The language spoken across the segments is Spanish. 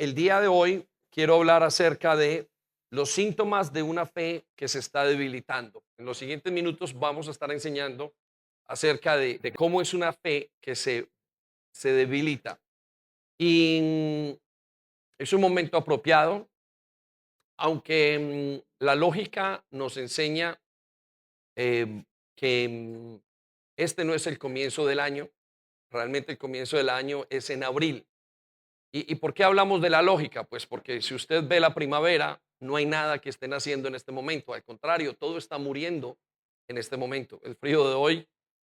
el día de hoy quiero hablar acerca de los síntomas de una fe que se está debilitando. En los siguientes minutos vamos a estar enseñando acerca de cómo es una fe que se debilita. Y es un momento apropiado, aunque la lógica nos enseña que este no es el comienzo del año, realmente el comienzo del año es en abril. ¿Y por qué hablamos de la lógica? Pues porque si usted ve la primavera, no hay nada que estén haciendo en este momento. Al contrario, todo está muriendo en este momento. El frío de hoy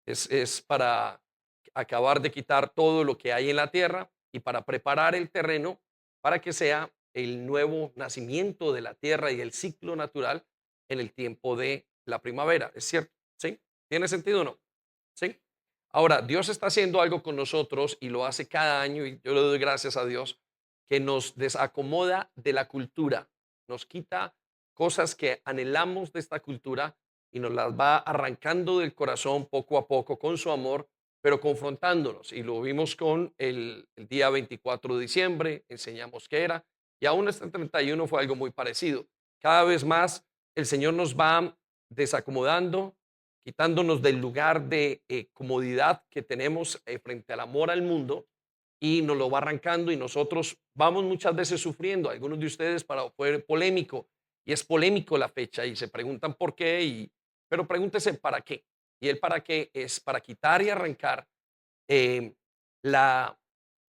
es para acabar de quitar todo lo que hay en la tierra y para preparar el terreno para que sea el nuevo nacimiento de la tierra y el ciclo natural en el tiempo de la primavera. ¿Es cierto? ¿Sí? ¿Tiene sentido o no? ¿Sí? Ahora, Dios está haciendo algo con nosotros y lo hace cada año y yo le doy gracias a Dios que nos desacomoda de la cultura, nos quita cosas que anhelamos de esta cultura y nos las va arrancando del corazón poco a poco con su amor, pero confrontándonos. Y lo vimos con el día 24 de diciembre, enseñamos qué era, y aún este 31 fue algo muy parecido. Cada vez más el Señor nos va desacomodando, quitándonos del lugar de comodidad que tenemos frente al amor al mundo y nos lo va arrancando y nosotros vamos muchas veces sufriendo. Algunos de ustedes para fue polémico y es polémico la fecha y se preguntan por qué, pero pregúntese para qué. Y el para qué es para quitar y arrancar eh, la,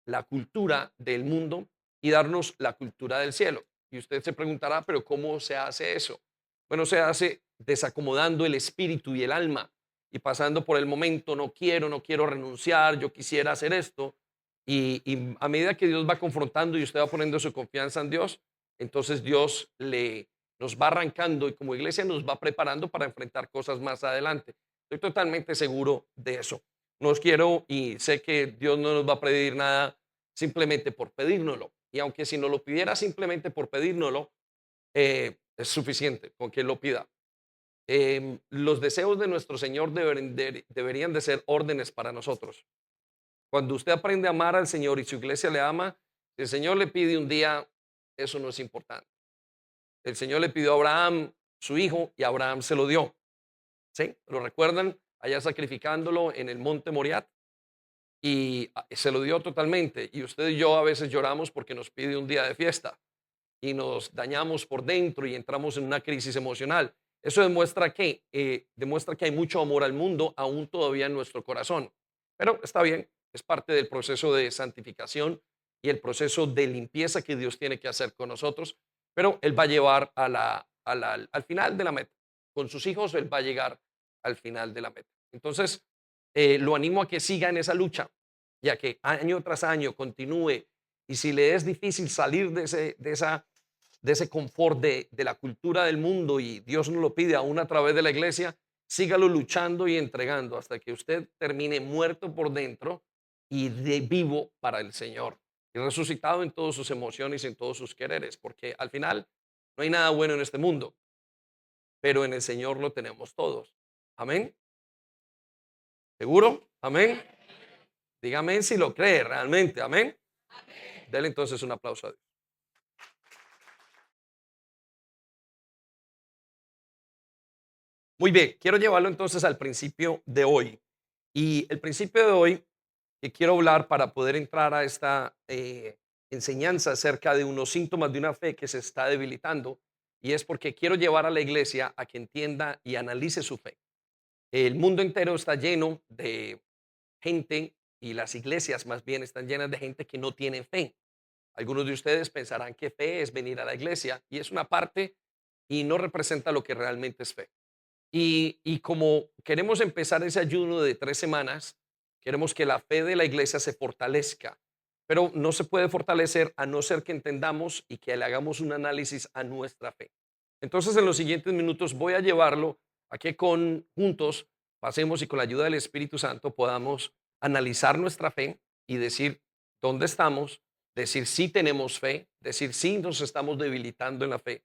la cultura del mundo y darnos la cultura del cielo. Y usted se preguntará, pero ¿cómo se hace eso? Bueno, se hace desacomodando el espíritu y el alma y pasando por el momento, no quiero renunciar, yo quisiera hacer esto. Y a medida que Dios va confrontando y usted va poniendo su confianza en Dios, entonces nos va arrancando y como iglesia nos va preparando para enfrentar cosas más adelante. Estoy totalmente seguro de eso. No quiero y sé que Dios no nos va a pedir nada simplemente por pedírnoslo. Y aunque si nos lo pidiera simplemente por pedírnoslo, es suficiente con que Él lo pida. Los deseos de nuestro Señor deberían de ser órdenes para nosotros. Cuando usted aprende a amar al Señor y su iglesia le ama, si el Señor le pide un día, eso no es importante. El Señor le pidió a Abraham su hijo y Abraham se lo dio. ¿Sí? ¿Lo recuerdan? Allá sacrificándolo en el monte Moriat y se lo dio totalmente. Y usted y yo a veces lloramos porque nos pide un día de fiesta y nos dañamos por dentro y entramos en una crisis emocional. Eso demuestra que hay mucho amor al mundo aún todavía en nuestro corazón. Pero está bien, es parte del proceso de santificación y el proceso de limpieza que Dios tiene que hacer con nosotros. Pero Él va a llevar al final de la meta. Con sus hijos, Él va a llegar al final de la meta. Entonces, lo animo a que siga en esa lucha, ya que año tras año continúe. Y si le es difícil salir de ese confort de la cultura del mundo y Dios nos lo pide aún a través de la iglesia, sígalo luchando y entregando hasta que usted termine muerto por dentro y de vivo para el Señor y resucitado en todas sus emociones y en todos sus quereres, porque al final no hay nada bueno en este mundo, pero en el Señor lo tenemos todos. Amén. ¿Seguro? Amén. Dígame si lo cree realmente. Amén. Dele entonces un aplauso a Dios. Muy bien, quiero llevarlo entonces al principio de hoy. Y el principio de hoy que quiero hablar para poder entrar a esta enseñanza acerca de unos síntomas de una fe que se está debilitando, y es porque quiero llevar a la iglesia a que entienda y analice su fe. El mundo entero está lleno de gente y las iglesias más bien están llenas de gente que no tiene fe. Algunos de ustedes pensarán que fe es venir a la iglesia y es una parte y no representa lo que realmente es fe. Y como queremos empezar ese ayuno de 3 semanas, queremos que la fe de la iglesia se fortalezca, pero no se puede fortalecer a no ser que entendamos y que le hagamos un análisis a nuestra fe. Entonces, en los siguientes minutos voy a llevarlo a que juntos pasemos y con la ayuda del Espíritu Santo podamos analizar nuestra fe y decir dónde estamos, decir si tenemos fe, decir si nos estamos debilitando en la fe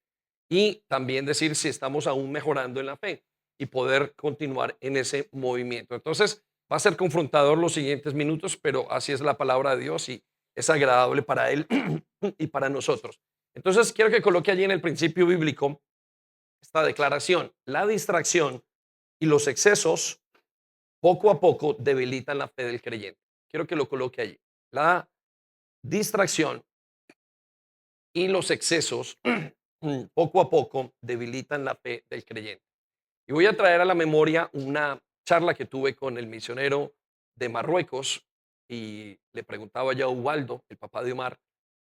y también decir si estamos aún mejorando en la fe y poder continuar en ese movimiento. Entonces, va a ser confrontador los siguientes minutos, pero así es la palabra de Dios y es agradable para Él y para nosotros. Entonces, quiero que coloque allí en el principio bíblico esta declaración. La distracción y los excesos poco a poco debilitan la fe del creyente. Quiero que lo coloque allí. La distracción y los excesos poco a poco debilitan la fe del creyente. Y voy a traer a la memoria una charla que tuve con el misionero de Marruecos y le preguntaba yo a Ubaldo, el papá de Omar,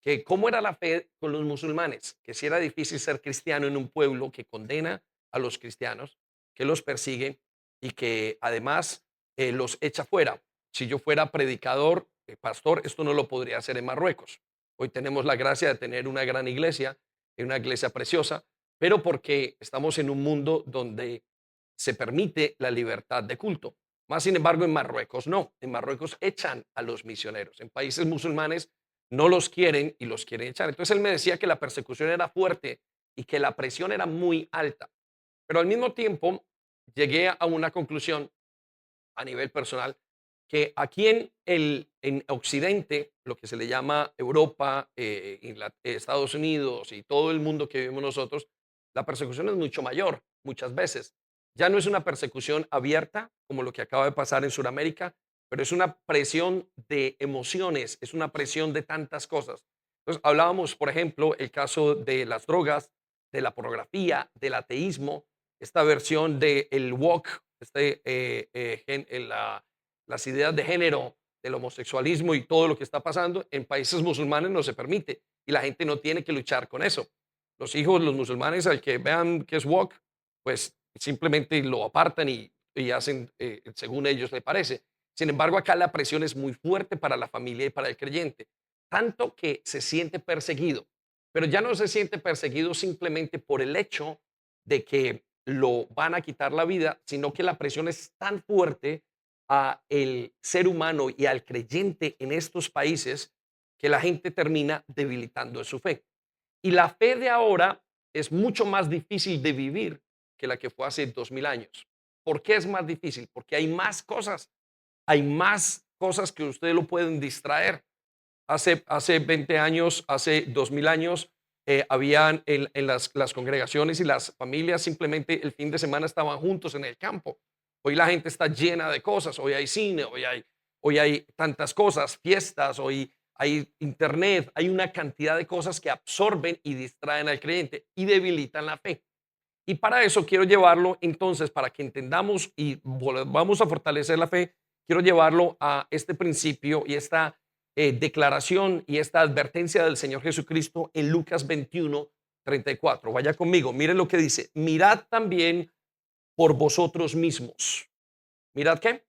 que cómo era la fe con los musulmanes, que si era difícil ser cristiano en un pueblo que condena a los cristianos, que los persigue y que además los echa fuera. Si yo fuera predicador, pastor, esto no lo podría hacer en Marruecos. Hoy tenemos la gracia de tener una gran iglesia, una iglesia preciosa, pero porque estamos en un mundo donde se permite la libertad de culto. Más sin embargo, en Marruecos no. En Marruecos echan a los misioneros. En países musulmanes no los quieren y los quieren echar. Entonces él me decía que la persecución era fuerte y que la presión era muy alta. Pero al mismo tiempo llegué a una conclusión a nivel personal que aquí en Occidente, lo que se le llama Europa, Estados Unidos y todo el mundo que vivimos nosotros, la persecución es mucho mayor muchas veces. Ya no es una persecución abierta como lo que acaba de pasar en Sudamérica, pero es una presión de emociones, es una presión de tantas cosas. Entonces, hablábamos, por ejemplo, el caso de las drogas, de la pornografía, del ateísmo, esta versión del woke, las ideas de género, del homosexualismo y todo lo que está pasando, en países musulmanes no se permite y la gente no tiene que luchar con eso. Los hijos, los musulmanes, al que vean que es woke, pues simplemente lo apartan y hacen según ellos les parece. Sin embargo, acá la presión es muy fuerte para la familia y para el creyente, tanto que se siente perseguido, pero ya no se siente perseguido simplemente por el hecho de que lo van a quitar la vida, sino que la presión es tan fuerte a el ser humano y al creyente en estos países que la gente termina debilitando su fe. Y la fe de ahora es mucho más difícil de vivir que la que fue hace 2000 años. ¿Por qué es más difícil? Porque hay más cosas que ustedes lo pueden distraer. Hace 20 años, hace 2000 años, habían en las congregaciones y las familias simplemente el fin de semana estaban juntos en el campo. Hoy la gente está llena de cosas, hoy hay cine, hoy hay tantas cosas, fiestas, hoy hay internet, hay una cantidad de cosas que absorben y distraen al creyente y debilitan la fe. Y para eso quiero llevarlo entonces, para que entendamos y vamos a fortalecer la fe, quiero llevarlo a este principio y esta declaración y esta advertencia del Señor Jesucristo en Lucas 21:34. Vaya conmigo, miren lo que dice, mirad también por vosotros mismos. ¿Mirad qué?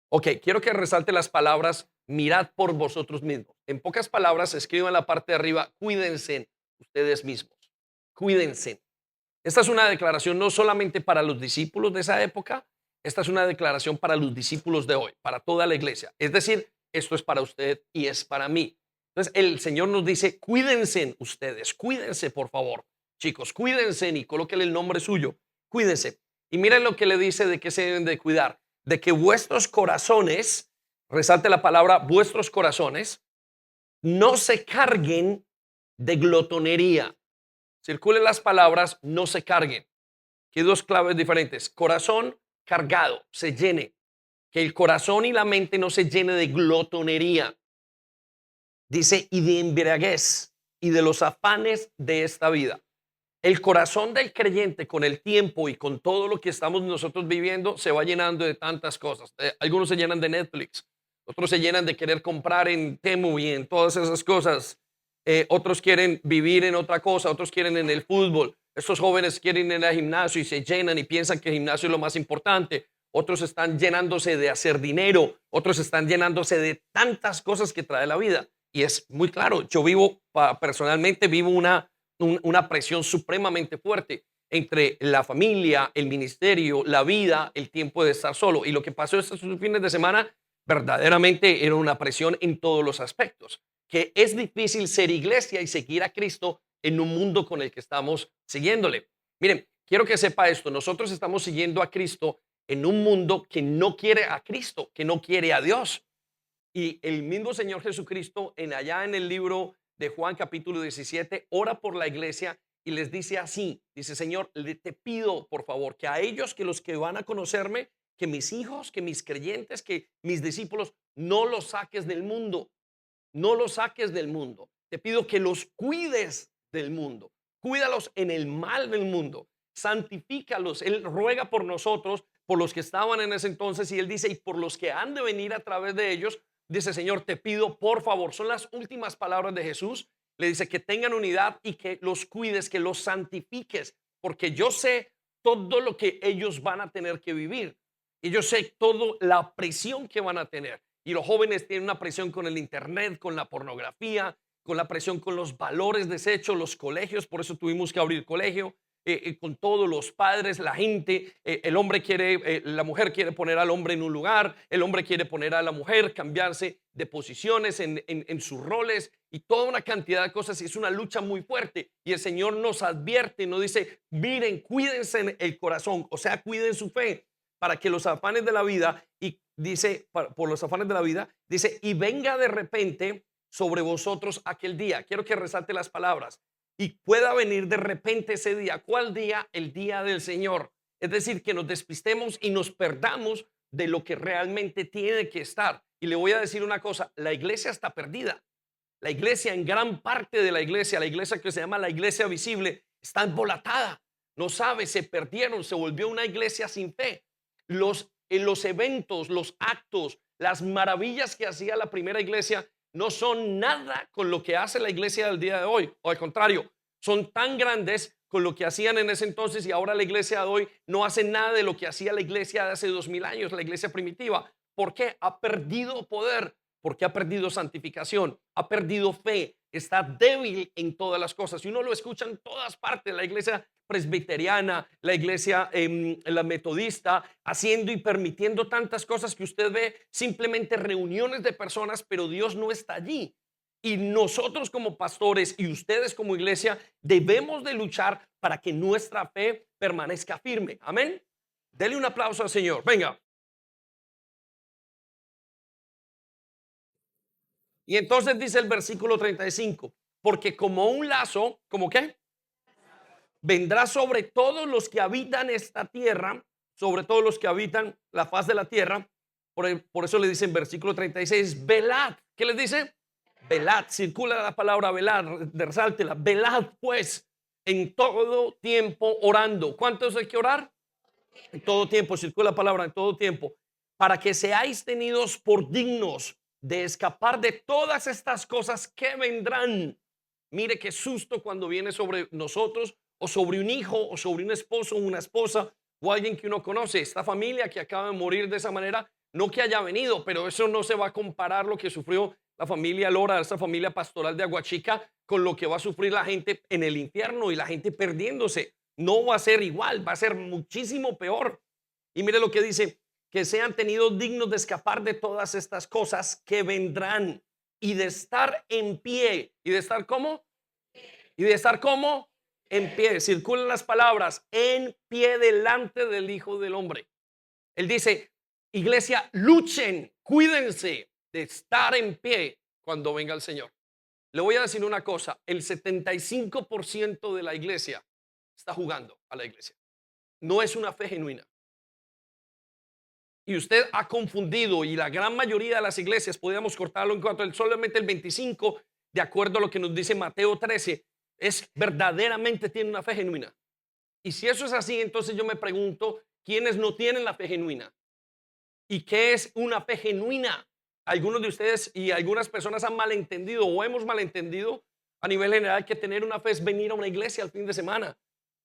Ok, quiero que resalte las palabras, mirad por vosotros mismos. En pocas palabras, escriban en la parte de arriba, cuídense ustedes mismos, cuídense. Esta es una declaración no solamente para los discípulos de esa época, esta es una declaración para los discípulos de hoy, para toda la iglesia. Es decir, esto es para usted y es para mí. Entonces, el Señor nos dice, cuídense ustedes, cuídense por favor, chicos, cuídense y colóquenle el nombre suyo, cuídense. Y miren lo que le dice de qué se deben de cuidar, de que vuestros corazones, resalte la palabra vuestros corazones, no se carguen de glotonería. Circulen las palabras, no se carguen. Aquí hay dos claves diferentes. Corazón cargado, se llene. Que el corazón y la mente no se llene de glotonería. Dice, y de embriaguez y de los afanes de esta vida. El corazón del creyente con el tiempo y con todo lo que estamos nosotros viviendo se va llenando de tantas cosas. Algunos se llenan de Netflix, otros se llenan de querer comprar en Temu y en todas esas cosas. Otros quieren vivir en otra cosa, otros quieren en el fútbol. Estos jóvenes quieren ir al gimnasio y se llenan y piensan que el gimnasio es lo más importante. Otros están llenándose de hacer dinero, otros están llenándose de tantas cosas que trae la vida. Y es muy claro, yo vivo, personalmente vivo una presión supremamente fuerte entre la familia, el ministerio, la vida, el tiempo de estar solo. Y lo que pasó estos fines de semana verdaderamente era una presión en todos los aspectos, que es difícil ser iglesia y seguir a Cristo en un mundo con el que estamos siguiéndole. Miren, quiero que sepa esto, nosotros estamos siguiendo a Cristo en un mundo que no quiere a Cristo, que no quiere a Dios. Y el mismo Señor Jesucristo, allá en el libro de Juan capítulo 17, ora por la iglesia y les dice así, dice: Señor, te pido por favor que a ellos, que los que van a conocerme, que mis hijos, que mis creyentes, que mis discípulos, no los saques del mundo, no los saques del mundo. Te pido que los cuides del mundo. Cuídalos en el mal del mundo. Santifícalos. Él ruega por nosotros, por los que estaban en ese entonces, y él dice, y por los que han de venir a través de ellos, dice: Señor, te pido por favor. Son las últimas palabras de Jesús. Le dice que tengan unidad y que los cuides, que los santifiques, porque yo sé todo lo que ellos van a tener que vivir. Y yo sé toda la presión que van a tener. Y los jóvenes tienen una presión con el internet, con la pornografía, con la presión con los valores desechos, los colegios. Por eso tuvimos que abrir colegio, con todos los padres, la gente. El hombre quiere, la mujer quiere poner al hombre en un lugar, el hombre quiere poner a la mujer, cambiarse de posiciones en sus roles y toda una cantidad de cosas. Y es una lucha muy fuerte. Y el Señor nos advierte, nos dice: miren, cuídense en el corazón, o sea, cuiden su fe, para que los afanes de la vida, y dice, por los afanes de la vida, dice, y venga de repente sobre vosotros aquel día. Quiero que resalte las palabras. Y pueda venir de repente ese día. ¿Cuál día? El día del Señor. Es decir, que nos despistemos y nos perdamos de lo que realmente tiene que estar. Y le voy a decir una cosa: la iglesia está perdida. La iglesia, en gran parte de la iglesia que se llama la iglesia visible, está embolatada. No sabe, se perdieron, se volvió una iglesia sin fe. Los eventos, los actos, las maravillas que hacía la primera iglesia no son nada con lo que hace la iglesia del día de hoy. O al contrario, son tan grandes con lo que hacían en ese entonces, y ahora la iglesia de hoy no hace nada de lo que hacía la iglesia de hace 2000 años, la iglesia primitiva. ¿Por qué? Ha perdido poder, porque ha perdido santificación, ha perdido fe, está débil en todas las cosas. Y uno lo escucha en todas partes: la iglesia presbiteriana, la iglesia la metodista, haciendo y permitiendo tantas cosas que usted ve simplemente reuniones de personas, pero Dios no está allí. Y nosotros como pastores y ustedes como iglesia debemos de luchar para que nuestra fe permanezca firme. Amén. Dele un aplauso al Señor. Venga. Y entonces dice el versículo 35: porque como un lazo, ¿como qué? Vendrá sobre todos los que habitan esta tierra, sobre todos los que habitan la faz de la tierra. Por eso le dice en versículo 36, velad. ¿Qué les dice? Velad. Circula la palabra velad, resáltela. Velad pues en todo tiempo orando. ¿Cuántos hay que orar? En todo tiempo, circula la palabra en todo tiempo, para que seáis tenidos por dignos de escapar de todas estas cosas que vendrán. Mire qué susto cuando viene sobre nosotros, o sobre un hijo, o sobre un esposo, una esposa, o alguien que uno conoce. Esta familia que acaba de morir de esa manera, no que haya venido, pero eso no se va a comparar lo que sufrió la familia Lora, esa familia pastoral de Aguachica, con lo que va a sufrir la gente en el infierno y la gente perdiéndose. No va a ser igual, va a ser muchísimo peor. Y mire lo que dice: que sean tenidos dignos de escapar de todas estas cosas que vendrán, y de estar en pie. ¿Y de estar cómo? ¿Y de estar cómo? En pie. Circulan las palabras: en pie delante del Hijo del Hombre. Él dice: iglesia, luchen, cuídense de estar en pie cuando venga el Señor. Le voy a decir una cosa: el 75% de la iglesia está jugando a la iglesia. No es una fe genuina. Y usted ha confundido, y la gran mayoría de las iglesias, podríamos cortarlo en cuanto solamente el 25, de acuerdo a lo que nos dice Mateo 13, es verdaderamente tiene una fe genuina. Y si eso es así, entonces yo me pregunto, ¿quiénes no tienen la fe genuina? ¿Y qué es una fe genuina? Algunos de ustedes y algunas personas han malentendido, o hemos malentendido a nivel general, que tener una fe es venir a una iglesia al fin de semana.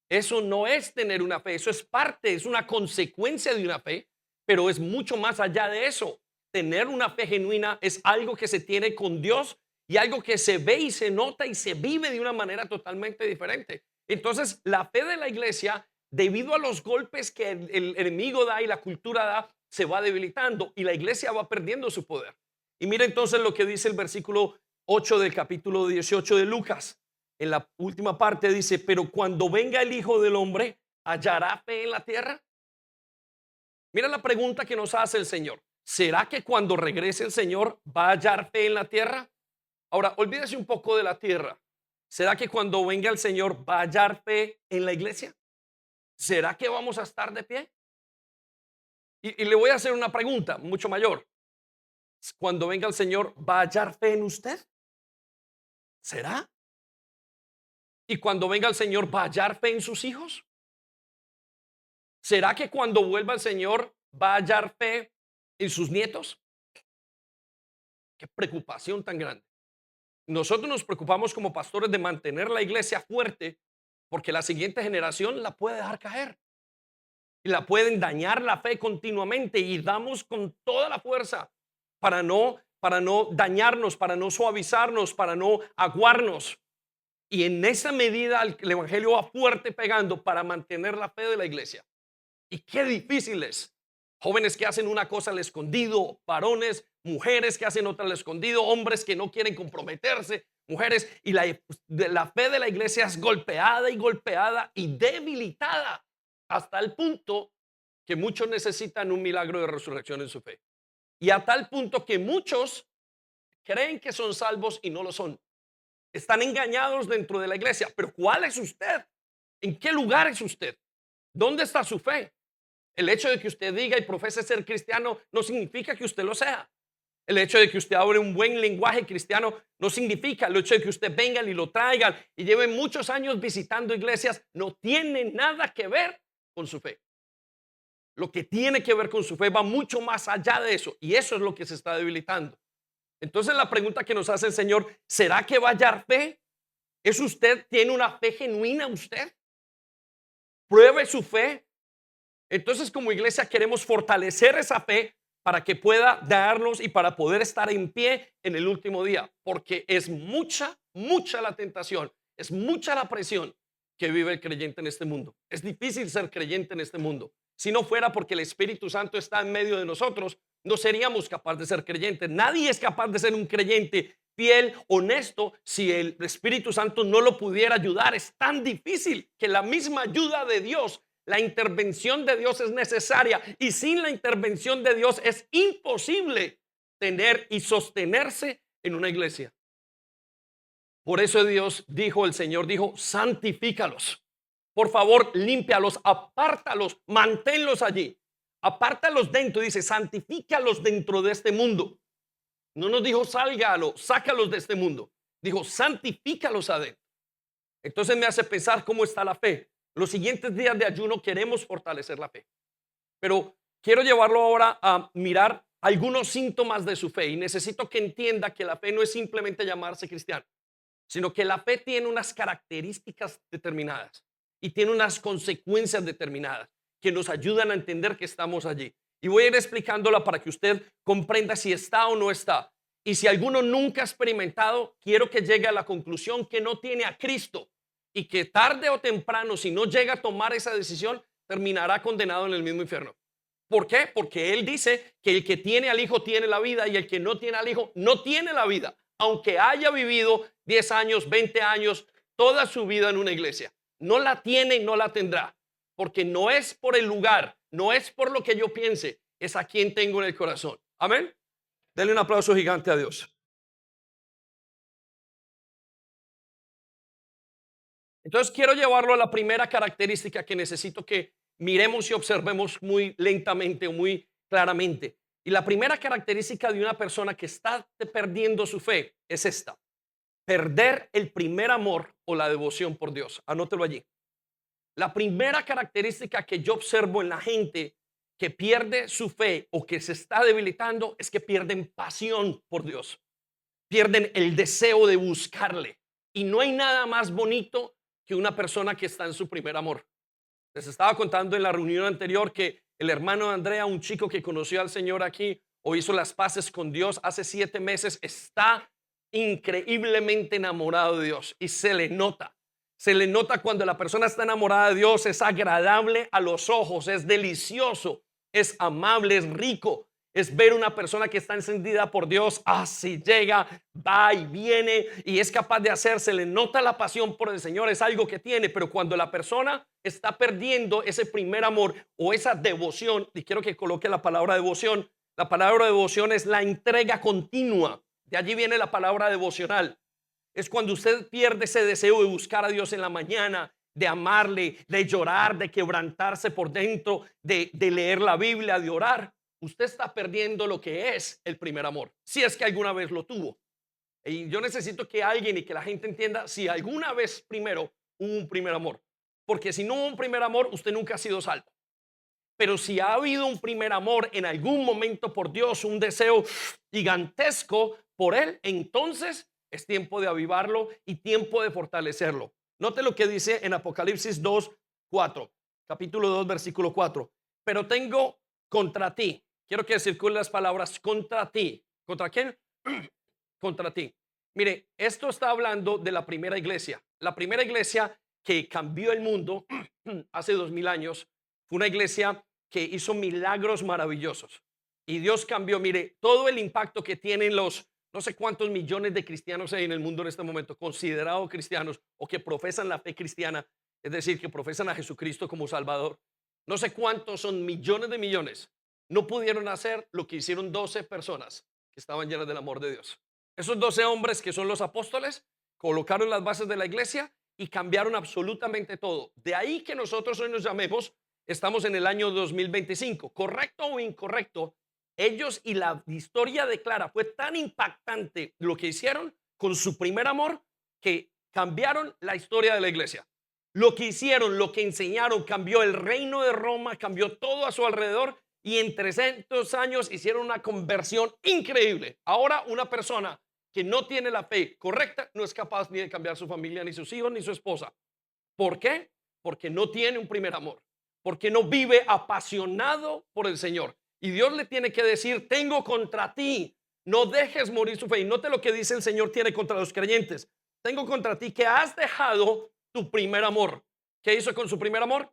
Eso no es tener una fe, eso es parte, es una consecuencia de una fe, pero es mucho más allá de eso. Tener una fe genuina es algo que se tiene con Dios, y algo que se ve y se nota y se vive de una manera totalmente diferente. Entonces, la fe de la iglesia, debido a los golpes que el enemigo da y la cultura da, se va debilitando, y la iglesia va perdiendo su poder. Y mira entonces lo que dice el versículo 8 del capítulo 18 de Lucas. En la última parte dice: pero cuando venga el Hijo del Hombre, ¿hallará fe en la tierra? Mira la pregunta que nos hace el Señor. ¿Será que cuando regrese el Señor va a hallar fe en la tierra? Ahora, olvídese un poco de la tierra. ¿Será que cuando venga el Señor va a hallar fe en la iglesia? ¿Será que vamos a estar de pie? Y le voy a hacer una pregunta mucho mayor. Cuando venga el Señor, ¿va a hallar fe en usted? ¿Será? ¿Y cuando venga el Señor, va a hallar fe en sus hijos? ¿Será que cuando vuelva el Señor, va a hallar fe en sus nietos? Qué preocupación tan grande. Nosotros nos preocupamos como pastores de mantener la iglesia fuerte porque la siguiente generación la puede dejar caer y la pueden dañar la fe continuamente, y damos con toda la fuerza para no dañarnos, para no suavizarnos, para no aguarnos. Y en esa medida el evangelio va fuerte pegando para mantener la fe de la iglesia. Y qué difícil es. Jóvenes que hacen una cosa al escondido, varones, mujeres que hacen otra al escondido, hombres que no quieren comprometerse, mujeres, y la fe de la iglesia es golpeada y golpeada y debilitada hasta el punto que muchos necesitan un milagro de resurrección en su fe. Y a tal punto que muchos creen que son salvos y no lo son. Están engañados dentro de la iglesia. Pero ¿cuál es usted? ¿En qué lugar es usted? ¿Dónde está su fe? El hecho de que usted diga y profese ser cristiano no significa que usted lo sea. El hecho de que usted hable un buen lenguaje cristiano no significa. El hecho de que usted venga y lo traigan y lleve muchos años visitando iglesias no tiene nada que ver con su fe. Lo que tiene que ver con su fe va mucho más allá de eso, y eso es lo que se está debilitando. Entonces la pregunta que nos hace el Señor: ¿será que va a hallar fe? ¿Es usted, tiene una fe genuina usted? Pruebe su fe. Entonces, como iglesia queremos fortalecer esa fe para que pueda darnos y para poder estar en pie en el último día, porque es mucha, mucha la tentación, es mucha la presión que vive el creyente en este mundo. Es difícil ser creyente en este mundo. Si no fuera porque el Espíritu Santo está en medio de nosotros, no seríamos capaces de ser creyentes. Nadie es capaz de ser un creyente fiel, honesto, si el Espíritu Santo no lo pudiera ayudar. Es tan difícil que la misma ayuda de Dios, la intervención de Dios es necesaria, y sin la intervención de Dios es imposible tener y sostenerse en una iglesia. Por eso Dios dijo, el Señor dijo: santifícalos. Por favor, límpialos, apártalos, manténlos allí. Apártalos dentro, dice, santifícalos dentro de este mundo. No nos dijo sálgalos, sácalos de este mundo. Dijo, santifícalos adentro. Entonces me hace pensar cómo está la fe. Los siguientes días de ayuno queremos fortalecer la fe. Pero quiero llevarlo ahora a mirar algunos síntomas de su fe. Y necesito que entienda que la fe no es simplemente llamarse cristiano, sino que la fe tiene unas características determinadas y tiene unas consecuencias determinadas que nos ayudan a entender que estamos allí. Y voy a ir explicándola para que usted comprenda si está o no está. Y si alguno nunca ha experimentado, quiero que llegue a la conclusión que no tiene a Cristo, y que tarde o temprano, si no llega a tomar esa decisión, terminará condenado en el mismo infierno. ¿Por qué? Porque Él dice que el que tiene al Hijo tiene la vida, y el que no tiene al Hijo no tiene la vida, aunque haya vivido 10 años, 20 años, toda su vida en una iglesia. No la tiene y no la tendrá, porque no es por el lugar, no es por lo que yo piense, es a quien tengo en el corazón. Amén. Denle un aplauso gigante a Dios. Entonces quiero llevarlo a la primera característica que necesito que miremos y observemos muy lentamente o muy claramente. Y la primera característica de una persona que está perdiendo su fe es esta: perder el primer amor o la devoción por Dios. Anótelo allí. La primera característica que yo observo en la gente que pierde su fe o que se está debilitando es que pierden pasión por Dios, pierden el deseo de buscarle. Y no hay nada más bonito que una persona que está en su primer amor. Les estaba contando en la reunión anterior que el hermano Andrea, un chico que conoció al Señor aquí o hizo las paces con Dios hace 7 meses, está increíblemente enamorado de Dios, y se le nota. Se le nota cuando la persona está enamorada de Dios. Es agradable a los ojos, es delicioso, es amable, es rico. Es ver una persona que está encendida por Dios. Así llega, va y viene y es capaz de hacer. Se le nota la pasión por el Señor, es algo que tiene. Pero cuando la persona está perdiendo ese primer amor o esa devoción, y quiero que coloque la palabra devoción, La palabra devoción es la entrega continua. De allí viene la palabra devocional. Es cuando usted pierde ese deseo de buscar a Dios en la mañana, de amarle, de llorar, de quebrantarse por dentro, de leer la Biblia, de orar. Usted está perdiendo lo que es el primer amor, si es que alguna vez lo tuvo. Y yo necesito que alguien y que la gente entienda si alguna vez primero hubo un primer amor. Porque si no hubo un primer amor, usted nunca ha sido salvo. Pero si ha habido un primer amor en algún momento por Dios, un deseo gigantesco por Él, entonces es tiempo de avivarlo y tiempo de fortalecerlo. Note lo que dice en Apocalipsis 2:4, capítulo 2, versículo 4. Pero tengo contra ti, quiero que circulen las palabras contra ti. ¿Contra quién? Contra ti. Mire, esto está hablando de la primera iglesia. La primera iglesia que cambió el mundo hace 2000 años fue una iglesia que hizo milagros maravillosos. Y Dios cambió, mire, todo el impacto que tienen los no sé cuántos millones de cristianos hay en el mundo en este momento, considerados cristianos o que profesan la fe cristiana, es decir, que profesan a Jesucristo como Salvador. No sé cuántos son millones de millones. No pudieron hacer lo que hicieron 12 personas que estaban llenas del amor de Dios. Esos 12 hombres que son los apóstoles colocaron las bases de la iglesia y cambiaron absolutamente todo. De ahí que nosotros hoy nos llamemos, estamos en el año 2025, correcto o incorrecto, ellos y la historia declara, fue tan impactante lo que hicieron con su primer amor que cambiaron la historia de la iglesia. Lo que hicieron, lo que enseñaron, cambió el reino de Roma, cambió todo a su alrededor y en 300 años hicieron una conversión increíble. Ahora una persona que no tiene la fe correcta no es capaz ni de cambiar su familia, ni sus hijos, ni su esposa. ¿Por qué? Porque no tiene un primer amor, porque no vive apasionado por el Señor. Y Dios le tiene que decir, tengo contra ti, no dejes morir su fe. Y note lo que dice el Señor tiene contra los creyentes. Tengo contra ti que has dejado tu primer amor. ¿Qué hizo con su primer amor?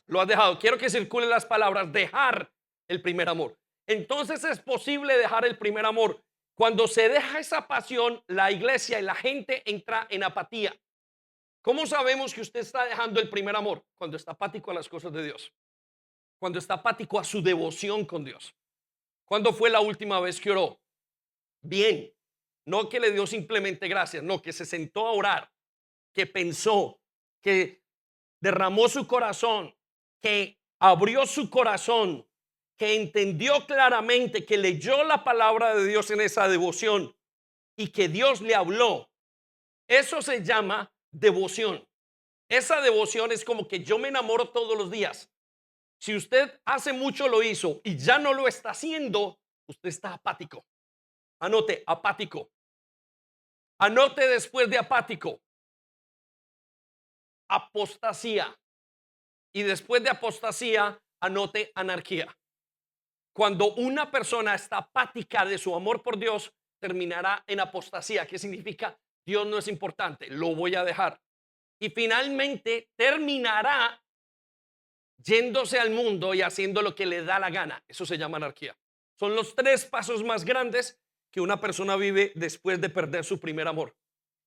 Lo has dejado. Quiero que circulen las palabras, dejar el primer amor. Entonces es posible dejar el primer amor. Cuando se deja esa pasión, la iglesia y la gente entra en apatía. ¿Cómo sabemos que usted está dejando el primer amor? Cuando está apático a las cosas de Dios. Cuando está apático a su devoción con Dios. ¿Cuándo fue la última vez que oró? Bien. No que le dio simplemente gracias, no, que se sentó a orar, que pensó, que derramó su corazón, que abrió su corazón, que entendió claramente, que leyó la palabra de Dios en esa devoción y que Dios le habló. Eso se llama devoción. Esa devoción es como que yo me enamoro todos los días. Si usted hace mucho lo hizo y ya no lo está haciendo, usted está apático. Anote, apático. Anote después de apático, apostasía. Y después de apostasía, anote anarquía. Cuando una persona está apática de su amor por Dios, terminará en apostasía. ¿Qué significa? Dios no es importante, lo voy a dejar. Y finalmente terminará yéndose al mundo y haciendo lo que le da la gana. Eso se llama anarquía. Son los 3 pasos más grandes que una persona vive después de perder su primer amor.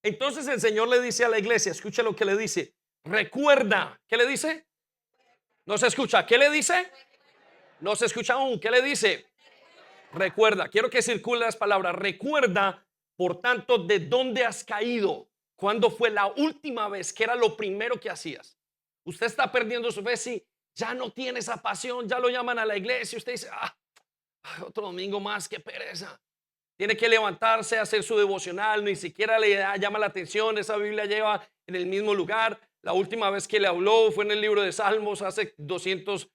Entonces el Señor le dice a la iglesia, escucha lo que le dice, recuerda. ¿Qué le dice? No se escucha. ¿Qué le dice? No se escucha aún. ¿Qué le dice? Recuerda. Quiero que circulen las palabras. Recuerda, por tanto, de dónde has caído. ¿Cuándo fue la última vez? ¿Qué era lo primero que hacías? Usted está perdiendo su fe. Si ya no tiene esa pasión, ya lo llaman a la iglesia. Usted dice, otro domingo más, qué pereza. Tiene que levantarse, hacer su devocional. Ni siquiera le llama la atención. Esa Biblia lleva en el mismo lugar. La última vez que le habló fue en el libro de Salmos hace 200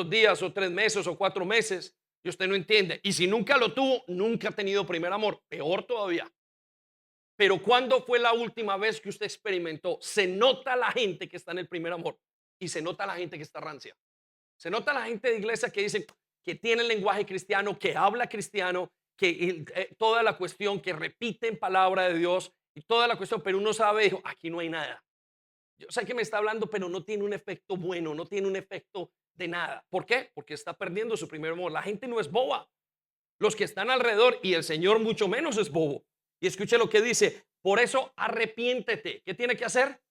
días o 3 meses o 4 meses. Y usted no entiende. Y si nunca lo tuvo, nunca ha tenido primer amor. Peor todavía. Pero ¿cuándo fue la última vez que usted experimentó? Se nota la gente que está en el primer amor y se nota la gente que está rancia. Se nota la gente de iglesia que dicen que tiene el lenguaje cristiano, que habla cristiano, que toda la cuestión, que repiten palabra de Dios y toda la cuestión, pero uno sabe, dijo, aquí no hay nada. Yo sé que me está hablando, pero no tiene un efecto bueno, no tiene un efecto de nada. ¿Por qué? Porque está perdiendo su primer amor. La gente no es boba. Los que están alrededor y el Señor mucho menos es bobo. Y escuche lo que dice, por eso arrepiéntete. ¿Qué tiene que hacer?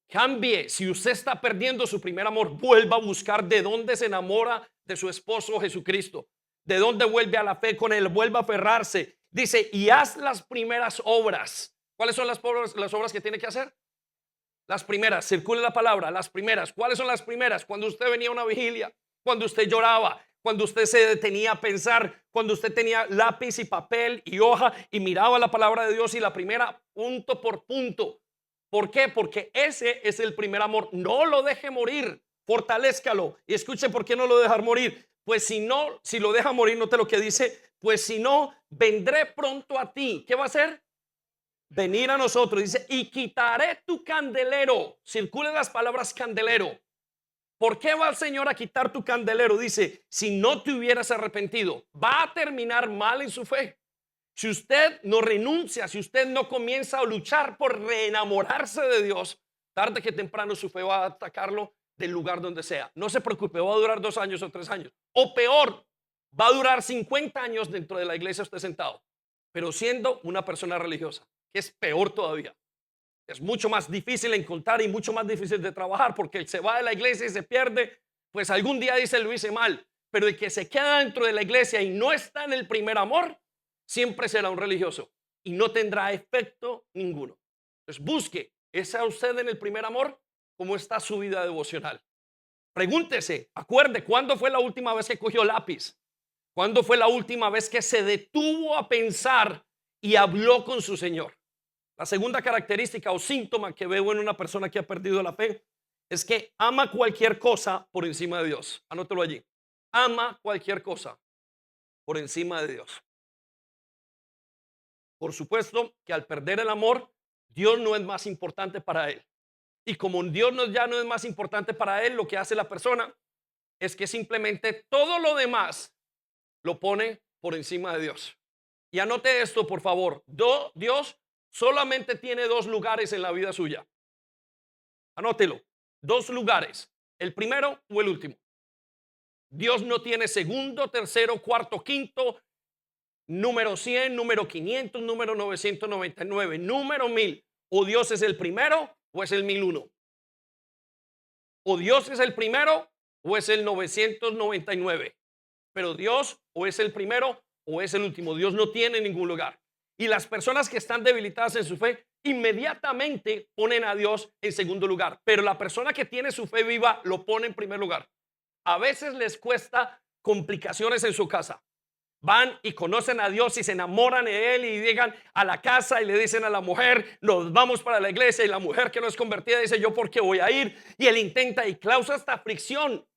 Cambie. Si usted está perdiendo su primer amor, vuelva a buscar de dónde se enamora de su esposo Jesucristo, de dónde vuelve a la fe con él, vuelva a aferrarse. Dice, y haz las primeras obras. ¿Cuáles son las obras que tiene que hacer? Las primeras, circule la palabra, las primeras. ¿Cuáles son las primeras? Cuando usted venía a una vigilia, cuando usted lloraba, cuando usted se detenía a pensar, cuando usted tenía lápiz y papel y hoja y miraba la palabra de Dios y la primera punto por punto. ¿Por qué? Porque ese es el primer amor. No lo deje morir, fortalézcalo. Y escuche por qué no lo dejar morir. Pues si no, si lo deja morir, note lo que dice, pues si no, vendré pronto a ti. ¿Qué va a hacer? Venir a nosotros. Dice, y quitaré tu candelero. Circulen las palabras candelero. ¿Por qué va el Señor a quitar tu candelero? Dice, si no te hubieras arrepentido, va a terminar mal en su fe. Si usted no renuncia, si usted no comienza a luchar por reenamorarse de Dios, tarde que temprano su fe va a atacarlo del lugar donde sea. No se preocupe, va a durar 2 años o 3 años. O peor, va a durar 50 años dentro de la iglesia usted sentado, pero siendo una persona religiosa, que es peor todavía. Es mucho más difícil encontrar y mucho más difícil de trabajar, porque el se va de la iglesia y se pierde, pues algún día dice lo hice mal, pero el que se queda dentro de la iglesia y no está en el primer amor, siempre será un religioso y no tendrá efecto ninguno. Entonces busque, ¿es a usted en el primer amor? ¿Cómo está su vida devocional? Pregúntese, acuerde, ¿cuándo fue la última vez que cogió lápiz? ¿Cuándo fue la última vez que se detuvo a pensar y habló con su Señor? La segunda característica o síntoma que veo en una persona que ha perdido la fe es que ama cualquier cosa por encima de Dios. Anótelo allí. Ama cualquier cosa por encima de Dios. Por supuesto que al perder el amor, Dios no es más importante para él. Y como Dios ya no es más importante para él, lo que hace la persona es que simplemente todo lo demás lo pone por encima de Dios. Y anote esto, por favor. Dios solamente tiene 2 lugares en la vida suya. Anótelo. 2 lugares. El primero o el último. Dios no tiene segundo, tercero, cuarto, quinto, número 100, número 500, número 999, número 1000. O Dios es el primero o es el 1001. O Dios es el primero o es el 999. Pero Dios o es el primero o es el último. Dios no tiene ningún lugar. Y las personas que están debilitadas en su fe inmediatamente ponen a Dios en segundo lugar. Pero la persona que tiene su fe viva lo pone en primer lugar. A veces les cuesta complicaciones en su casa. Van y conocen a Dios y se enamoran de Él y llegan a la casa y le dicen a la mujer, nos vamos para la iglesia, y la mujer que no es convertida dice, yo por qué voy a ir, y él intenta y causa esta fricción.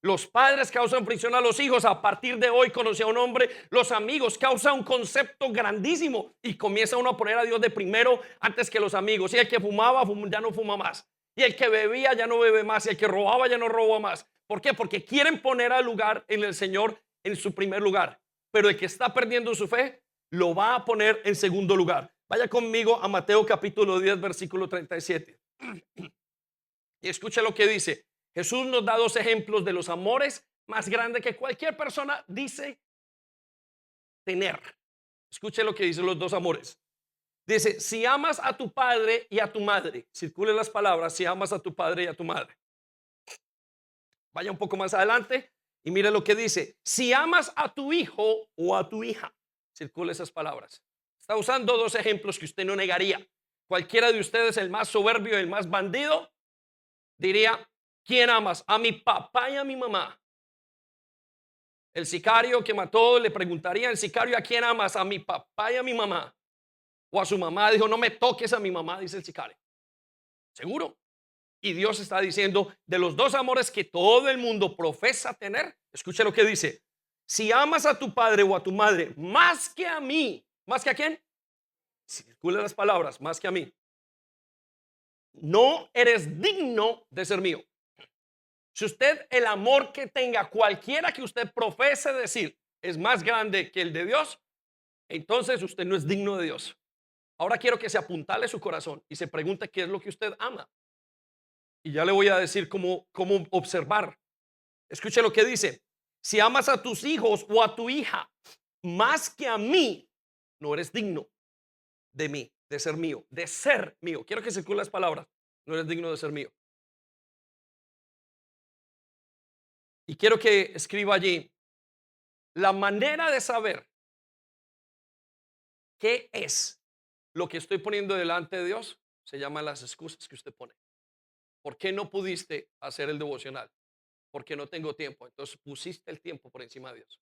Los padres causan fricción a los hijos. A partir de hoy conocí a un hombre. Los amigos causan un concepto grandísimo y comienza uno a poner a Dios de primero antes que los amigos. Y el que fumaba ya no fuma más, y el que bebía ya no bebe más, y el que robaba ya no roba más. ¿Por qué? Porque quieren poner al lugar en el Señor en su primer lugar, pero el que está perdiendo su fe lo va a poner en segundo lugar. Vaya conmigo a Mateo capítulo 10 versículo 37 y escuche lo que dice. Jesús nos da 2 ejemplos de los amores más grandes que cualquier persona dice tener. Escuche lo que dicen los 2 amores. Dice, si amas a tu padre y a tu madre, circulen las palabras, si amas a tu padre y a tu madre. Vaya un poco más adelante y mire lo que dice, si amas a tu hijo o a tu hija, circule esas palabras. Está usando 2 ejemplos que usted no negaría. Cualquiera de ustedes, el más soberbio, el más bandido, diría, ¿quién amas? A mi papá y a mi mamá. El sicario que mató le preguntaría al sicario, ¿a quién amas? A mi papá y a mi mamá. O a su mamá. Dijo, no me toques a mi mamá, dice el sicario. ¿Seguro? Y Dios está diciendo, de los 2 amores que todo el mundo profesa tener, escucha lo que dice. Si amas a tu padre o a tu madre más que a mí, ¿más que a quién? Circula las palabras, más que a mí. No eres digno de ser mío. Si usted, el amor que tenga, cualquiera que usted profese decir, es más grande que el de Dios, entonces usted no es digno de Dios. Ahora quiero que se apuntale su corazón y se pregunte qué es lo que usted ama. Y ya le voy a decir cómo observar. Escuche lo que dice. Si amas a tus hijos o a tu hija más que a mí, no eres digno de mí, de ser mío, de ser mío. Quiero que circule las palabras. no eres digno de ser mío. Y quiero que escriba allí, la manera de saber qué es lo que estoy poniendo delante de Dios se llama las excusas que usted pone. ¿Por qué no pudiste hacer el devocional? Porque no tengo tiempo. Entonces pusiste el tiempo por encima de Dios.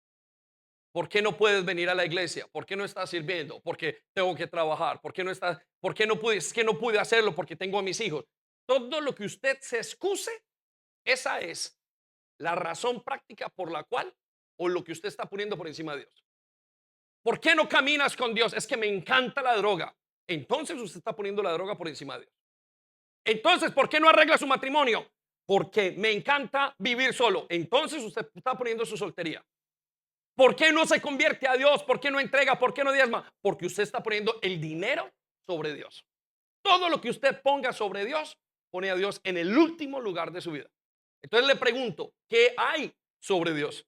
¿Por qué no puedes venir a la iglesia? ¿Por qué no estás sirviendo? Porque tengo que trabajar. ¿Por qué no estás? ¿Por qué no pude? Es que no pude hacerlo porque tengo a mis hijos. Todo lo que usted se excuse, esa es la razón práctica por la cual o lo que usted está poniendo por encima de Dios. ¿Por qué no caminas con Dios? Es que me encanta la droga. Entonces usted está poniendo la droga por encima de Dios. Entonces, ¿por qué no arregla su matrimonio? Porque me encanta vivir solo. Entonces usted está poniendo su soltería. ¿Por qué no se convierte a Dios? ¿Por qué no entrega? ¿Por qué no diezma? Porque usted está poniendo el dinero sobre Dios. Todo lo que usted ponga sobre Dios, pone a Dios en el último lugar de su vida. Entonces le pregunto, ¿qué hay sobre Dios?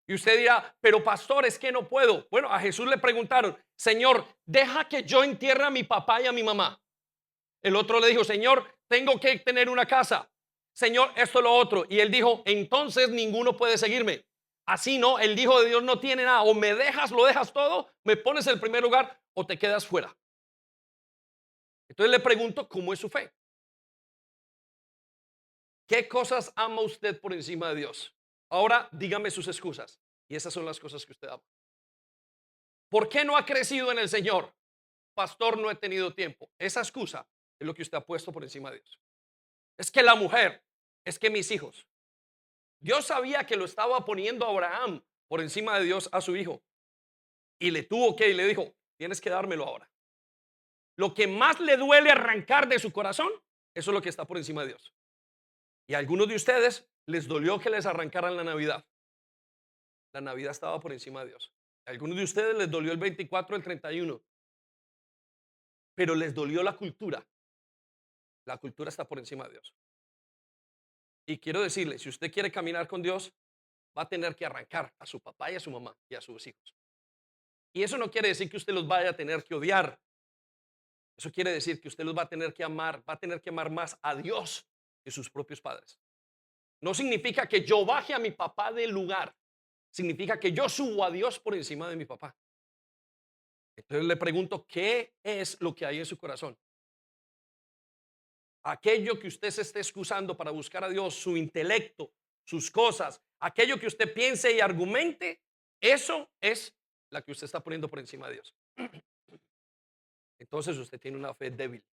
Y usted dirá, pero pastor, es que no puedo. Bueno, a Jesús le preguntaron, Señor, deja que yo entierre a mi papá y a mi mamá. El otro le dijo, Señor, tengo que tener una casa. Señor, esto lo otro. Y él dijo, entonces ninguno puede seguirme. Así no, el Hijo de Dios no tiene nada. O me dejas, lo dejas todo, me pones en el primer lugar o te quedas fuera. Entonces le pregunto, ¿cómo es su fe? ¿Qué cosas ama usted por encima de Dios? Ahora dígame sus excusas. Y esas son las cosas que usted ama. ¿Por qué no ha crecido en el Señor? Pastor, no he tenido tiempo. Esa excusa es lo que usted ha puesto por encima de Dios. Es que la mujer, es que mis hijos. Dios sabía que lo estaba poniendo a Abraham por encima de Dios a su hijo. Y le tuvo que, y le dijo, tienes que dármelo ahora. Lo que más le duele arrancar de su corazón, eso es lo que está por encima de Dios. Y a algunos de ustedes les dolió que les arrancaran la Navidad. La Navidad estaba por encima de Dios. A algunos de ustedes les dolió el 24, el 31, pero les dolió la cultura. La cultura está por encima de Dios. Y quiero decirle, si usted quiere caminar con Dios, va a tener que arrancar a su papá y a su mamá y a sus hijos. Y eso no quiere decir que usted los vaya a tener que odiar. Eso quiere decir que usted los va a tener que amar, va a tener que amar más a Dios que sus propios padres. No significa que yo baje a mi papá del lugar. Significa que yo subo a Dios por encima de mi papá. Entonces le pregunto, ¿qué es lo que hay en su corazón? Aquello que usted se esté excusando para buscar a Dios, su intelecto, sus cosas, aquello que usted piense y argumente, eso es la que usted está poniendo por encima de Dios. Entonces usted tiene una fe débil.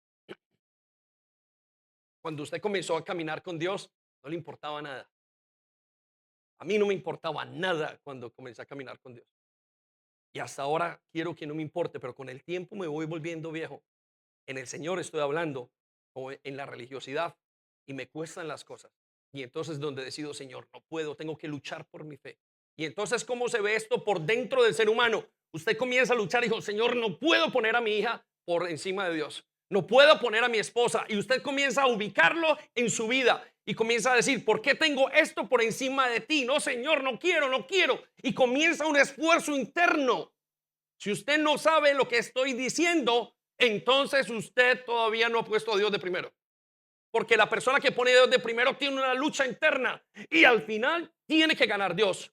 Cuando usted comenzó a caminar con Dios, no le importaba nada. A mí no me importaba nada cuando comencé a caminar con Dios. Y hasta ahora quiero que no me importe, pero con el tiempo me voy volviendo viejo. En el Señor estoy hablando o en la religiosidad y me cuestan las cosas. Y entonces donde decido, Señor, no puedo, tengo que luchar por mi fe. Y entonces, ¿cómo se ve esto por dentro del ser humano? Usted comienza a luchar y dijo, Señor, no puedo poner a mi hija por encima de Dios. No puedo poner a mi esposa. Y usted comienza a ubicarlo en su vida y comienza a decir, ¿por qué tengo esto por encima de ti? No, Señor, no quiero, no quiero. Y comienza un esfuerzo interno. Si usted no sabe lo que estoy diciendo, entonces usted todavía no ha puesto a Dios de primero. Porque la persona que pone a Dios de primero tiene una lucha interna y al final tiene que ganar Dios.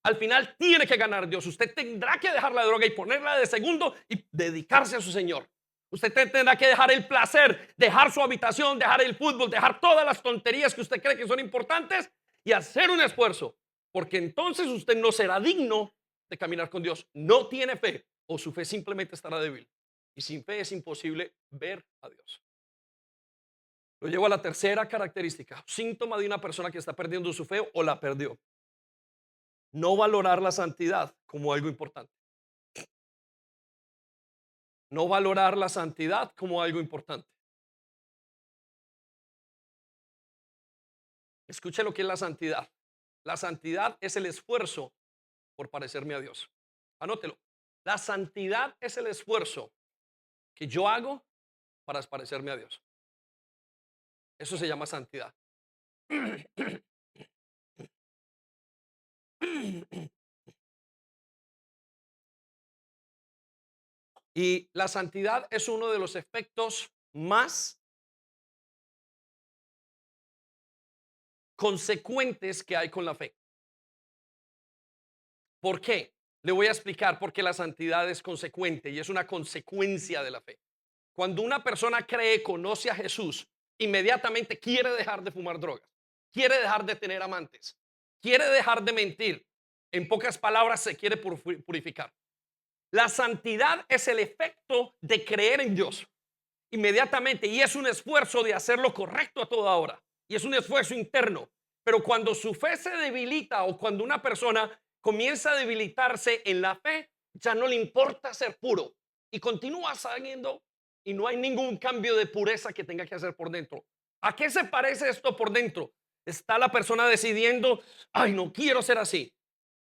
Al final tiene que ganar Dios. Usted tendrá que dejar la droga y ponerla de segundo y dedicarse a su Señor. Usted tendrá que dejar el placer, dejar su habitación, dejar el fútbol, dejar todas las tonterías que usted cree que son importantes y hacer un esfuerzo. Porque entonces usted no será digno de caminar con Dios. No tiene fe o su fe simplemente estará débil. Y sin fe es imposible ver a Dios. Lo llevo a la tercera característica, síntoma de una persona que está perdiendo su fe o la perdió. No valorar la santidad como algo importante. No valorar la santidad como algo importante. Escuche lo que es la santidad. La santidad es el esfuerzo por parecerme a Dios. Anótelo. La santidad es el esfuerzo que yo hago para parecerme a Dios. Eso se llama santidad. Y la santidad es uno de los efectos más consecuentes que hay con la fe. ¿Por qué? Le voy a explicar por qué la santidad es consecuente y es una consecuencia de la fe. Cuando una persona cree, conoce a Jesús, inmediatamente quiere dejar de fumar drogas, quiere dejar de tener amantes, quiere dejar de mentir. En pocas palabras, se quiere purificar. La santidad es el efecto de creer en Dios inmediatamente y es un esfuerzo de hacer lo correcto a toda hora y es un esfuerzo interno. Pero cuando su fe se debilita o cuando una persona comienza a debilitarse en la fe, ya no le importa ser puro y continúa saliendo y no hay ningún cambio de pureza que tenga que hacer por dentro. ¿A qué se parece esto por dentro? Está la persona decidiendo, ay, no quiero ser así.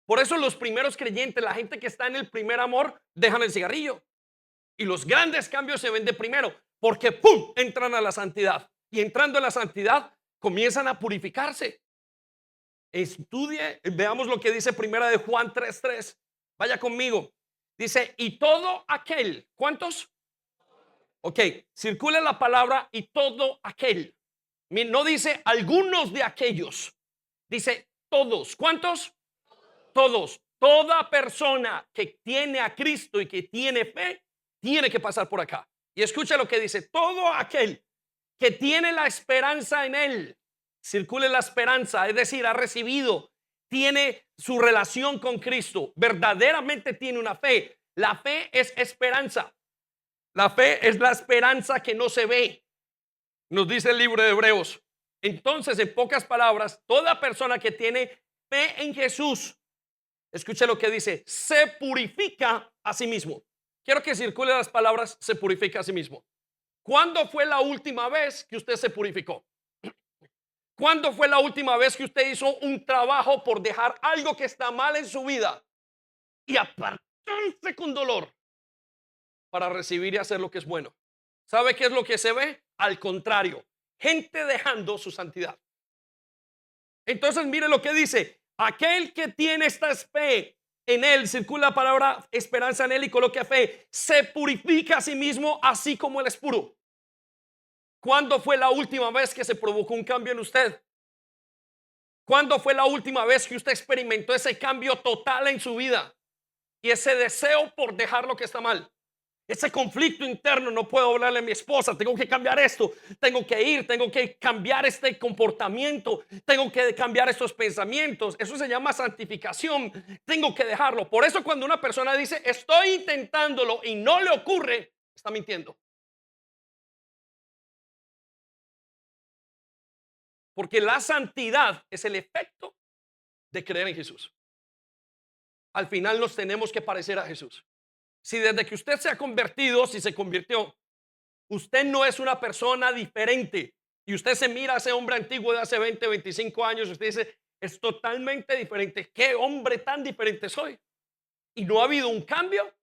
Por eso los primeros creyentes, la gente que está en el primer amor, dejan el cigarrillo. Y los grandes cambios se ven de primero, porque ¡pum! Entran a la santidad. Y entrando a la santidad, comienzan a purificarse. Estudie, veamos lo que dice primera de Juan 3:3. Vaya conmigo. Dice, y todo aquel, ¿cuántos? Ok, circula la palabra y todo aquel. No dice algunos de aquellos. Dice todos. ¿Cuántos? Todos. Toda persona que tiene a Cristo y que tiene fe, tiene que pasar por acá. Y escucha lo que dice, todo aquel que tiene la esperanza en Él, circule la esperanza, es decir, ha recibido, tiene su relación con Cristo, verdaderamente tiene una fe. La fe es esperanza. La fe es la esperanza que no se ve, nos dice el libro de Hebreos. Entonces, en pocas palabras, toda persona que tiene fe en Jesús, escuche lo que dice, se purifica a sí mismo. Quiero que circule las palabras, se purifica a sí mismo. ¿Cuándo fue la última vez que usted se purificó? ¿Cuándo fue la última vez que usted hizo un trabajo por dejar algo que está mal en su vida y apartarse con dolor para recibir y hacer lo que es bueno? ¿Sabe qué es lo que se ve? Al contrario, gente dejando su santidad. Entonces mire lo que dice, aquel que tiene esta fe en Él, circula la palabra esperanza en Él y coloca fe, se purifica a sí mismo así como Él es puro. ¿Cuándo fue la última vez que se provocó un cambio en usted? ¿Cuándo fue la última vez que usted experimentó ese cambio total en su vida? Y ese deseo por dejar lo que está mal. Ese conflicto interno, no puedo hablarle a mi esposa, tengo que cambiar esto, tengo que ir, tengo que cambiar este comportamiento, tengo que cambiar estos pensamientos. Eso se llama santificación, tengo que dejarlo. Por eso cuando una persona dice, estoy intentándolo y no le ocurre, está mintiendo. Porque la santidad es el efecto de creer en Jesús. Al final nos tenemos que parecer a Jesús. Si desde que usted se ha convertido, si se convirtió, usted no es una persona diferente y usted se mira a ese hombre antiguo de hace 20, 25 años y usted dice, es totalmente diferente. ¿Qué hombre tan diferente soy? Y no ha habido un cambio.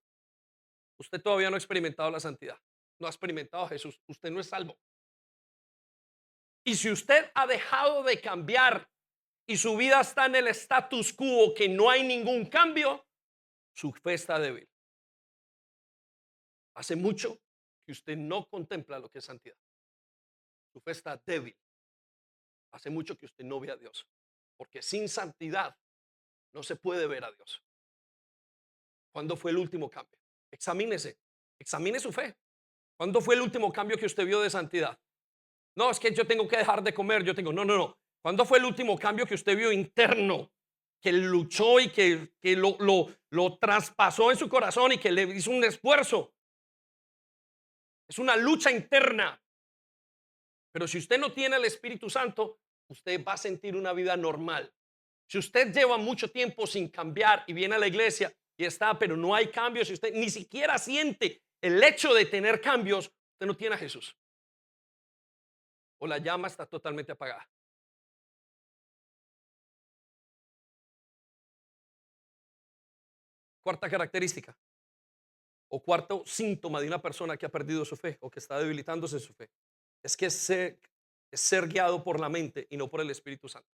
Usted todavía no ha experimentado la santidad. No ha experimentado a Jesús. Usted no es salvo. Y si usted ha dejado de cambiar y su vida está en el status quo, que no hay ningún cambio, su fe está débil. Hace mucho que usted no contempla lo que es santidad. Su fe está débil. Hace mucho que usted no ve a Dios. Porque sin santidad no se puede ver a Dios. ¿Cuándo fue el último cambio? Examínese. Examine su fe. ¿Cuándo fue el último cambio que usted vio de santidad? No, es que yo tengo que dejar de comer. No, no, no. ¿Cuándo fue el último cambio que usted vio interno? Que luchó y que lo traspasó en su corazón y que le hizo un esfuerzo. Es una lucha interna. Pero si usted no tiene el Espíritu Santo, usted va a sentir una vida normal. Si usted lleva mucho tiempo sin cambiar y viene a la iglesia y está, pero no hay cambios, si usted ni siquiera siente el hecho de tener cambios, usted no tiene a Jesús. O la llama está totalmente apagada. Cuarta característica o cuarto síntoma de una persona que ha perdido su fe o que está debilitándose en su fe es que es ser guiado por la mente y no por el Espíritu Santo.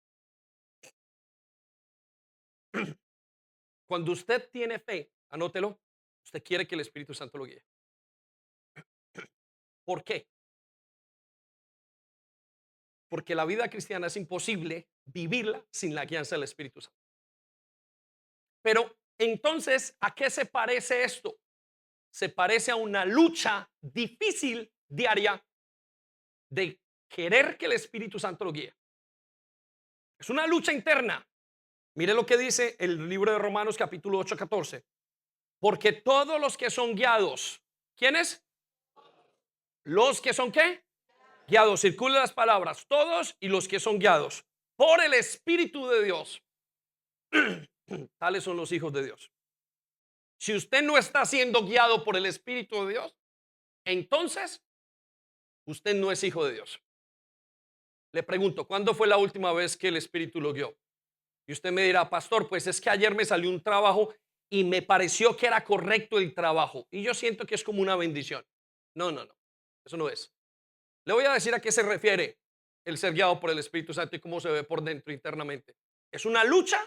Cuando usted tiene fe, anótelo, usted quiere que el Espíritu Santo lo guíe. ¿Por qué? porque la vida cristiana es imposible vivirla sin la guianza del Espíritu Santo. Pero entonces, ¿a qué se parece esto? Se parece a una lucha difícil diaria de querer que el Espíritu Santo lo guíe. Es una lucha interna. Mire lo que dice el libro de Romanos capítulo 8:14. Porque todos los que son guiados, ¿quiénes? Los que son ¿qué? Guiados, circulen las palabras, todos y los que son guiados por el Espíritu de Dios, tales son los hijos de Dios. Si usted no está siendo guiado por el Espíritu de Dios, entonces usted no es hijo de Dios. Le pregunto, ¿cuándo fue la última vez que el Espíritu lo guió? Y usted me dirá, pastor, pues es que ayer me salió un trabajo y me pareció que era correcto el trabajo. Y yo siento que es como una bendición. No, no, no. Eso no es. Le voy a decir a qué se refiere el ser guiado por el Espíritu Santo y cómo se ve por dentro internamente. Es una lucha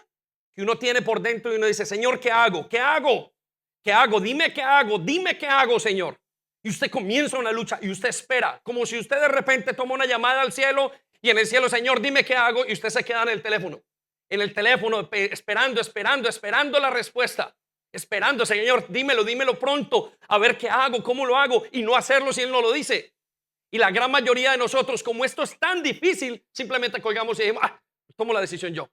que uno tiene por dentro y uno dice, Señor, ¿qué hago? ¿Qué hago? ¿Qué hago? Dime qué hago. Dime qué hago, Señor. Y usted comienza una lucha y usted espera, como si usted de repente toma una llamada al cielo y en el cielo, Señor, dime qué hago, y usted se queda en el teléfono, esperando la respuesta, esperando, Señor, dímelo pronto, a ver qué hago, cómo lo hago, y no hacerlo si Él no lo dice. Y la gran mayoría de nosotros, como esto es tan difícil, simplemente colgamos y decimos, tomo la decisión yo.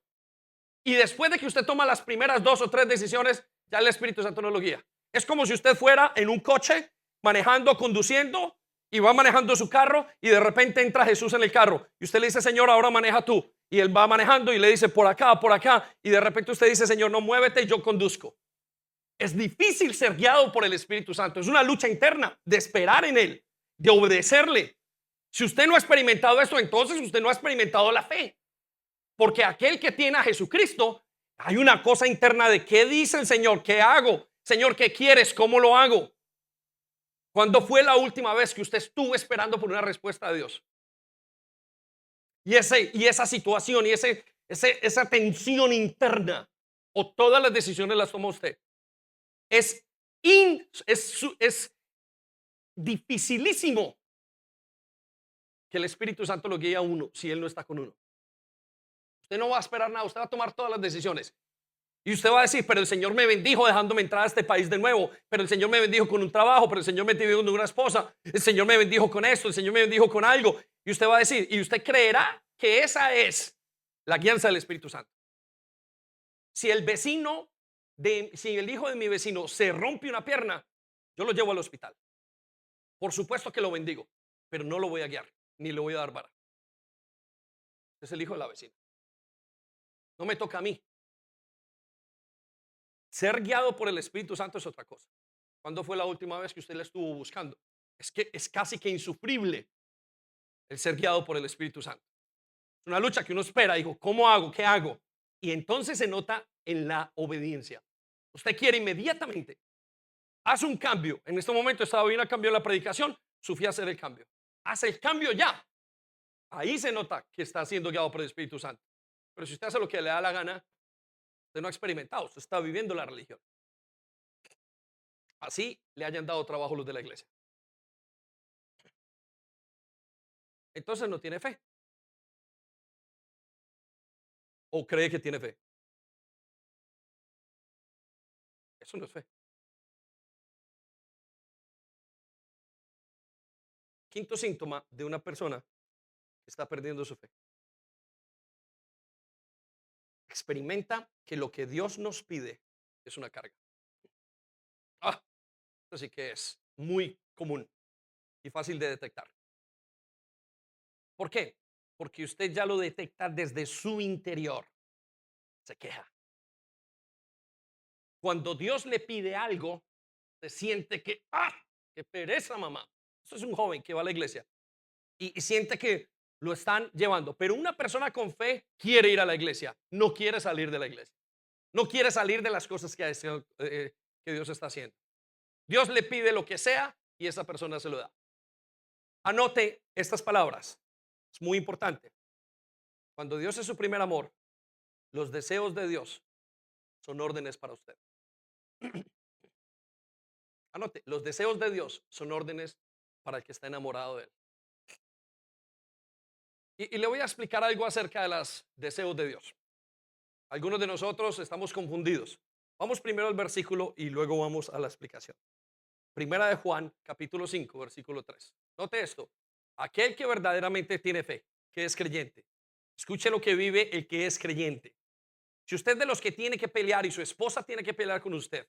Y después de que usted toma las primeras 2 o 3 decisiones, ya el Espíritu Santo no lo guía. Es como si usted fuera en un coche, manejando, conduciendo, y va manejando su carro, y de repente entra Jesús en el carro. Y usted le dice, Señor, ahora maneja tú. Y él va manejando y le dice, por acá, por acá. Y de repente usted dice, Señor, no, muévete, yo conduzco. Es difícil ser guiado por el Espíritu Santo. Es una lucha interna de esperar en Él, de obedecerle. Si usted no ha experimentado esto, entonces usted no ha experimentado la fe. Porque aquel que tiene a Jesucristo, hay una cosa interna de qué dice el Señor, qué hago, Señor, qué quieres, cómo lo hago. ¿Cuándo fue la última vez que usted estuvo esperando por una respuesta de Dios? Y esa situación y esa tensión interna, o todas las decisiones las toma usted. Es dificilísimo que el Espíritu Santo lo guíe a uno si Él no está con uno. Usted no va a esperar nada, usted va a tomar todas las decisiones. Y usted va a decir, pero el Señor me bendijo dejándome entrar a este país de nuevo, pero el Señor me bendijo con un trabajo, pero el Señor me bendijo con una esposa, el Señor me bendijo con esto, el Señor me bendijo con algo. Y usted va a decir, y usted creerá que esa es la guianza del Espíritu Santo. Si si el hijo de mi vecino se rompe una pierna, yo lo llevo al hospital. Por supuesto que lo bendigo, pero no lo voy a guiar, ni le voy a dar vara. Es el hijo de la vecina. No me toca a mí. Ser guiado por el Espíritu Santo es otra cosa. ¿Cuándo fue la última vez que usted la estuvo buscando? Es que es casi que insufrible el ser guiado por el Espíritu Santo. Es una lucha que uno espera, digo, ¿cómo hago? ¿Qué hago? Y entonces se nota en la obediencia. Usted quiere inmediatamente, hace un cambio. En este momento estaba bien a cambio la predicación, Sofía a hacer el cambio. Hace el cambio ya. Ahí se nota que está siendo guiado por el Espíritu Santo. Pero si usted hace lo que le da la gana, usted no ha experimentado, usted está viviendo la religión. Así le hayan dado trabajo los de la iglesia. Entonces no tiene fe. ¿O cree que tiene fe? Eso no es fe. Quinto síntoma de una persona que está perdiendo su fe. Experimenta que lo que Dios nos pide es una carga. Esto sí que es muy común y fácil de detectar. ¿Por qué? Porque usted ya lo detecta desde su interior. Se queja. Cuando Dios le pide algo, se siente que, qué pereza, mamá. Eso es un joven que va a la iglesia y siente que lo están llevando. Pero una persona con fe quiere ir a la iglesia, no quiere salir de la iglesia. No quiere salir de las cosas que Dios está haciendo. Dios le pide lo que sea y esa persona se lo da. Anote estas palabras. Es muy importante. Cuando Dios es su primer amor, los deseos de Dios son órdenes para usted. Anote, los deseos de Dios son órdenes para el que está enamorado de Él. Y le voy a explicar algo acerca de los deseos de Dios. Algunos de nosotros estamos confundidos. Vamos primero al versículo y luego vamos a la explicación. Primera de Juan, capítulo 5, versículo 3. Note esto. Aquel que verdaderamente tiene fe, que es creyente. Escuche lo que vive el que es creyente. Si usted es de los que tiene que pelear y su esposa tiene que pelear con usted,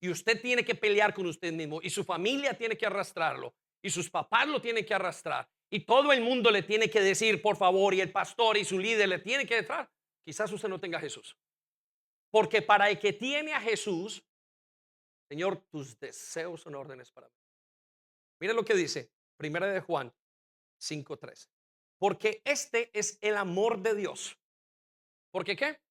y usted tiene que pelear con usted mismo, y su familia tiene que arrastrarlo, y sus papás lo tienen que arrastrar, y todo el mundo le tiene que decir por favor, y el pastor y su líder le tiene que entrar, quizás usted no tenga a Jesús. Porque para el que tiene a Jesús, Señor, tus deseos son órdenes para mí. Mira lo que dice Primera de Juan 5:3. Porque este es el amor de Dios. ¿Por qué qué?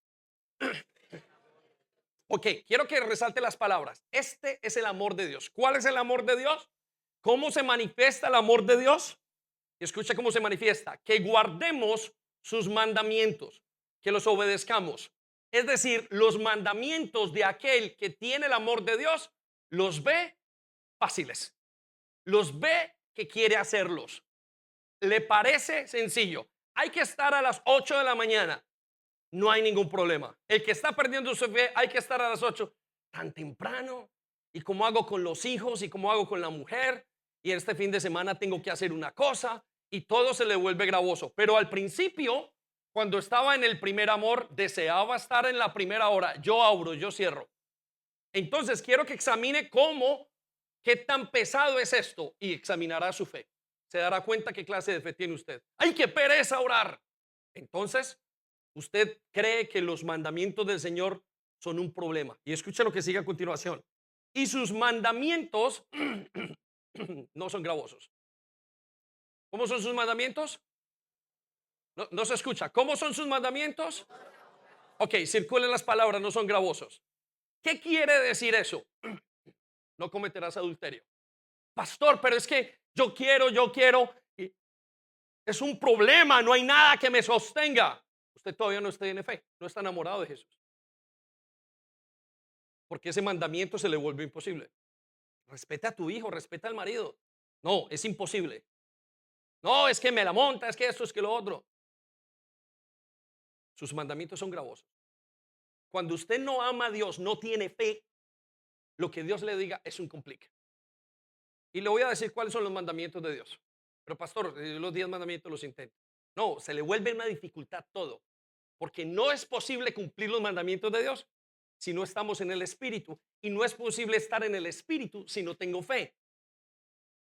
Ok, quiero que resalte las palabras. Este es el amor de Dios. ¿Cuál es el amor de Dios? ¿Cómo se manifiesta el amor de Dios? Y escucha cómo se manifiesta. Que guardemos sus mandamientos, que los obedezcamos. Es decir, los mandamientos de aquel que tiene el amor de Dios, los ve fáciles. Los ve que quiere hacerlos. Le parece sencillo. Hay que estar a las 8 de la mañana. No hay ningún problema. El que está perdiendo su fe, hay que estar a las 8 tan temprano. ¿Y cómo hago con los hijos? ¿Y cómo hago con la mujer? Y este fin de semana tengo que hacer una cosa y todo se le vuelve gravoso. Pero al principio, cuando estaba en el primer amor, deseaba estar en la primera hora. Yo abro, yo cierro. Entonces quiero que examine qué tan pesado es esto y examinará su fe. Se dará cuenta qué clase de fe tiene usted. ¡Ay, qué pereza orar! Entonces, usted cree que los mandamientos del Señor son un problema. Y escucha lo que sigue a continuación. Y sus mandamientos no son gravosos. ¿Cómo son sus mandamientos? No, no se escucha. ¿Cómo son sus mandamientos? Ok, circulen las palabras, no son gravosos. ¿Qué quiere decir eso? No cometerás adulterio. Pastor, pero es que yo quiero. Y es un problema, no hay nada que me sostenga. Usted todavía no tiene fe, no está enamorado de Jesús. Porque ese mandamiento se le vuelve imposible. Respeta a tu hijo, respeta al marido. No, es imposible. No, es que me la monta, es que esto, es que lo otro. Sus mandamientos son gravosos. Cuando usted no ama a Dios, no tiene fe, lo que Dios le diga es un complique. Y le voy a decir cuáles son los mandamientos de Dios. Pero pastor, los 10 mandamientos los intento. No, se le vuelve una dificultad todo. Porque no es posible cumplir los mandamientos de Dios si no estamos en el Espíritu. Y no es posible estar en el Espíritu si no tengo fe.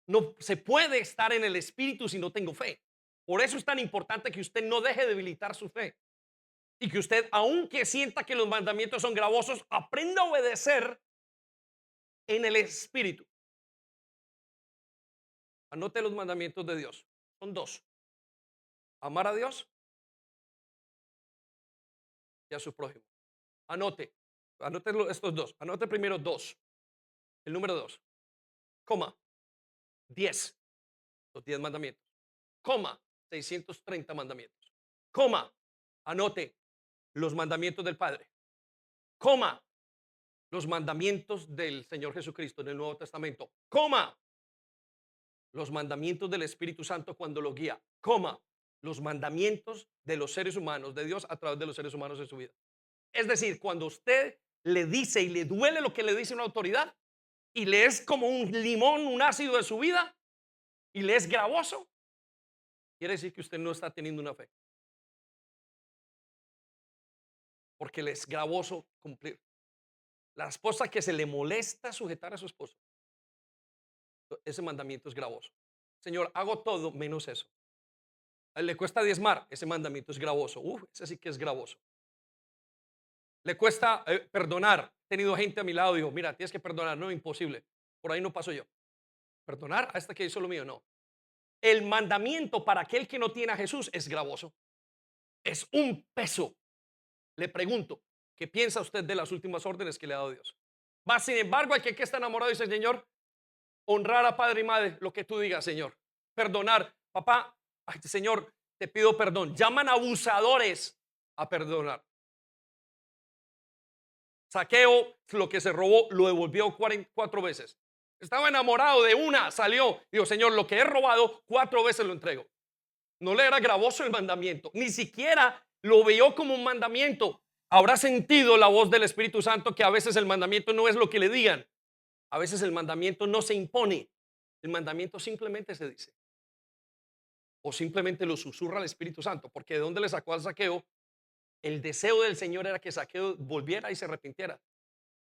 No se puede estar en el Espíritu si no tengo fe. Por eso es tan importante que usted no deje de debilitar su fe. Y que usted, aunque sienta que los mandamientos son gravosos, aprenda a obedecer en el Espíritu. Anote los mandamientos de Dios. Son dos. Amar a Dios y a su prójimo. Anote estos dos. Anote primero dos. El número 2. Coma. 10. Los 10 mandamientos. Coma. 630 mandamientos. Coma. Anote los mandamientos del Padre. Coma. Los mandamientos del Señor Jesucristo en el Nuevo Testamento. Coma. Los mandamientos del Espíritu Santo cuando lo guía. Coma. Los mandamientos de los seres humanos, de Dios a través de los seres humanos en su vida. Es decir, cuando usted le dice y le duele lo que le dice una autoridad y le es como un limón, un ácido de su vida y le es gravoso, quiere decir que usted no está teniendo una fe. Porque le es gravoso cumplir. La esposa que se le molesta sujetar a su esposo, ese mandamiento es gravoso. Señor, hago todo menos eso. A él le cuesta diezmar, ese mandamiento es gravoso. Ese sí que es gravoso. Le cuesta perdonar. He tenido gente a mi lado y dijo, mira, tienes que perdonar. No, imposible. Por ahí no paso yo. Perdonar a esta que hizo lo mío, no. El mandamiento para aquel que no tiene a Jesús es gravoso. Es un peso. Le pregunto, ¿qué piensa usted de las últimas órdenes que le ha dado Dios? Más sin embargo, hay que está enamorado dice, Señor, honrar a padre y madre, lo que tú digas, Señor. Perdonar. Papá, ay, Señor, te pido perdón. Llaman abusadores a perdonar. Saqueo, lo que se robó, lo devolvió 4 veces. Estaba enamorado de una, salió. Dijo, Señor, lo que he robado, 4 veces lo entrego. No le era gravoso el mandamiento, ni siquiera lo vio como un mandamiento. Habrá sentido la voz del Espíritu Santo que a veces el mandamiento no es lo que le digan. A veces el mandamiento no se impone. El mandamiento simplemente se dice. O simplemente lo susurra el Espíritu Santo. Porque ¿de dónde le sacó al Zaqueo? El deseo del Señor era que Zaqueo volviera y se arrepintiera.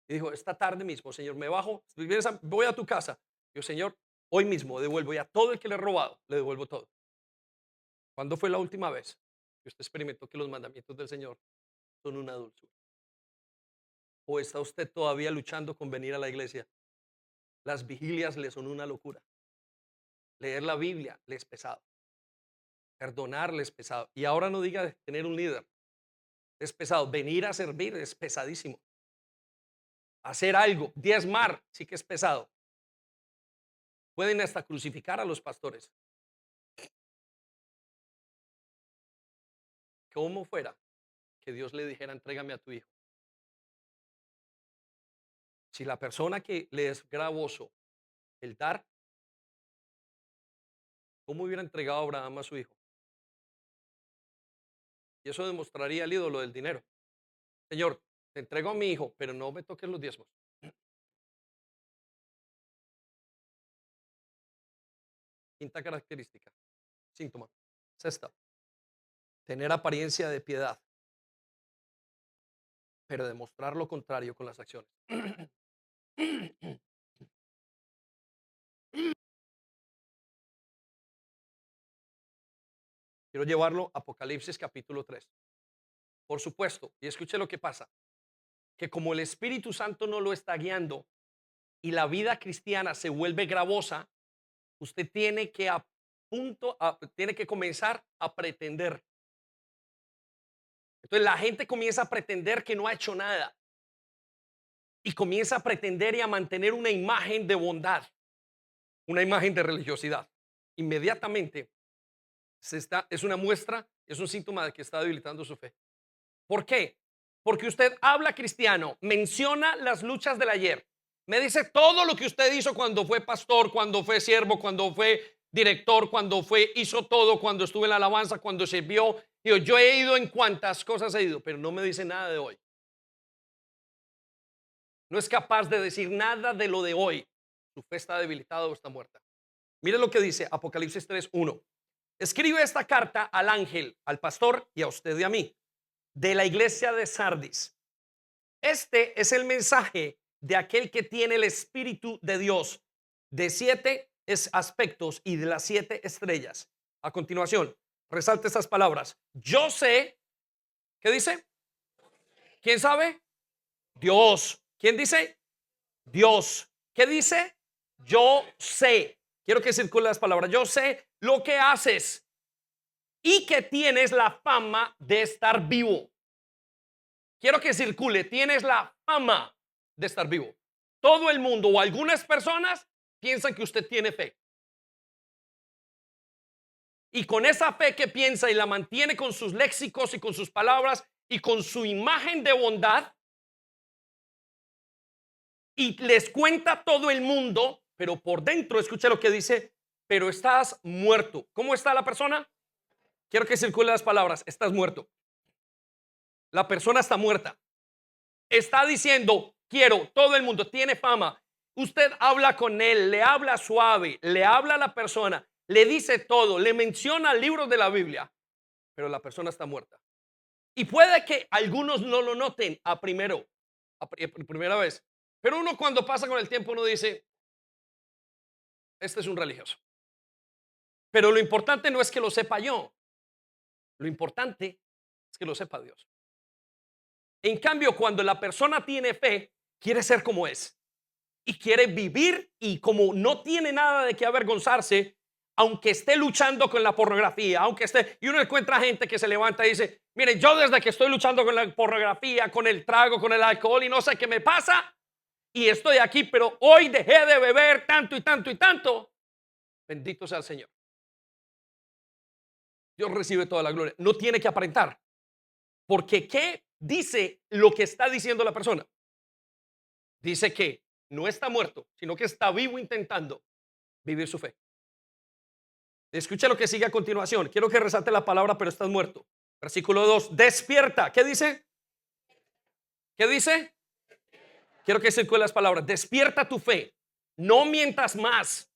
Y dijo, esta tarde mismo, Señor, me bajo, voy a tu casa. Yo, Señor, hoy mismo devuelvo ya todo el que le he robado, le devuelvo todo. ¿Cuándo fue la última vez que usted experimentó que los mandamientos del Señor son una dulzura? ¿O está usted todavía luchando con venir a la iglesia? Las vigilias le son una locura. Leer la Biblia le es pesado. Perdonar le es pesado. Y ahora no diga de tener un líder. Es pesado. Venir a servir es pesadísimo. Hacer algo, diezmar, sí que es pesado. Pueden hasta crucificar a los pastores. ¿Cómo fuera que Dios le dijera, entrégame a tu hijo? Si la persona que le es gravoso el dar, ¿cómo hubiera entregado a Abraham a su hijo? Y eso demostraría el ídolo del dinero. Señor, te entrego a mi hijo, pero no me toques los diezmos. Quinta característica, síntoma. Sexta, tener apariencia de piedad, pero demostrar lo contrario con las acciones. Quiero llevarlo a Apocalipsis capítulo 3. Por supuesto, y escuche lo que pasa, que como el Espíritu Santo no lo está guiando y la vida cristiana se vuelve gravosa, usted tiene que tiene que comenzar a pretender. Entonces la gente comienza a pretender que no ha hecho nada y comienza a pretender y a mantener una imagen de bondad, una imagen de religiosidad. Inmediatamente es una muestra, es un síntoma de que está debilitando su fe. ¿Por qué? Porque usted habla cristiano, menciona las luchas del ayer, me dice todo lo que usted hizo cuando fue pastor, cuando fue siervo, cuando fue director, cuando hizo todo, cuando estuvo en la alabanza, cuando sirvió. Yo he ido en cuantas cosas he ido, pero no me dice nada de hoy. No es capaz de decir nada de lo de hoy. Su fe está debilitada o está muerta. Mire lo que dice Apocalipsis 3:1. Escribe esta carta al ángel, al pastor y a usted y a mí, de la iglesia de Sardis. Este es el mensaje de aquel que tiene el Espíritu de Dios, de 7 aspectos y de las 7 estrellas. A continuación, resalte estas palabras. Yo sé, ¿qué dice? ¿Quién sabe? Dios. ¿Quién dice? Dios. ¿Qué dice? Yo sé. Quiero que circule las palabras. Yo sé lo que haces y que tienes la fama de estar vivo. Quiero que circule, tienes la fama de estar vivo. Todo el mundo o algunas personas piensan que usted tiene fe. Y con esa fe que piensa y la mantiene con sus léxicos y con sus palabras y con su imagen de bondad, y les cuenta todo el mundo, pero por dentro, escuche lo que dice, pero estás muerto. ¿Cómo está la persona? Quiero que circule las palabras, estás muerto. La persona está muerta. Está diciendo, quiero, todo el mundo tiene fama. Usted habla con él, le habla suave, le habla a la persona, le dice todo, le menciona libros de la Biblia, pero la persona está muerta. Y puede que algunos no lo noten a primera vez, pero uno cuando pasa con el tiempo uno dice, este es un religioso. Pero lo importante no es que lo sepa yo, lo importante es que lo sepa Dios. En cambio, cuando la persona tiene fe, quiere ser como es. Y quiere vivir y como no tiene nada de qué avergonzarse, aunque esté luchando con la pornografía, aunque esté, y uno encuentra gente que se levanta y dice, mire, yo desde que estoy luchando con la pornografía, con el trago, con el alcohol y no sé qué me pasa, y estoy aquí, pero hoy dejé de beber tanto y tanto y tanto. Bendito sea el Señor. Dios recibe toda la gloria. No tiene que aparentar, porque ¿qué dice lo que está diciendo la persona? Dice que no está muerto, sino que está vivo intentando vivir su fe. Escucha lo que sigue a continuación. Quiero que resalte la palabra, pero estás muerto. Versículo 2. Despierta. ¿Qué dice? ¿Qué dice? Quiero que circule las palabras. Despierta tu fe. No mientas más.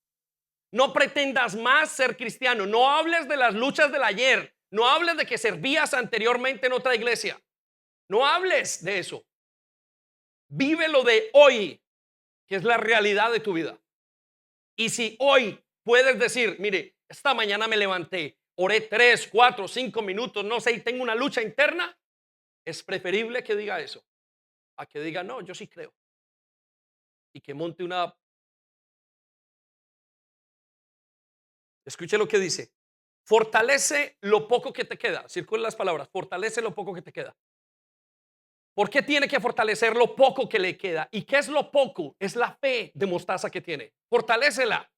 No pretendas más ser cristiano. No hables de las luchas del ayer. No hables de que servías anteriormente en otra iglesia. No hables de eso. Vive lo de hoy, que es la realidad de tu vida. Y si hoy puedes decir, mire, esta mañana me levanté, oré 3, 4, 5 minutos, no sé, y tengo una lucha interna, es preferible que diga eso a que diga, no, yo sí creo. Y que monte una. Escuche lo que dice. Fortalece lo poco que te queda. Circula las palabras. Fortalece lo poco que te queda. ¿Por qué tiene que fortalecer lo poco que le queda? ¿Y qué es lo poco? Es la fe de mostaza que tiene. Fortalécela.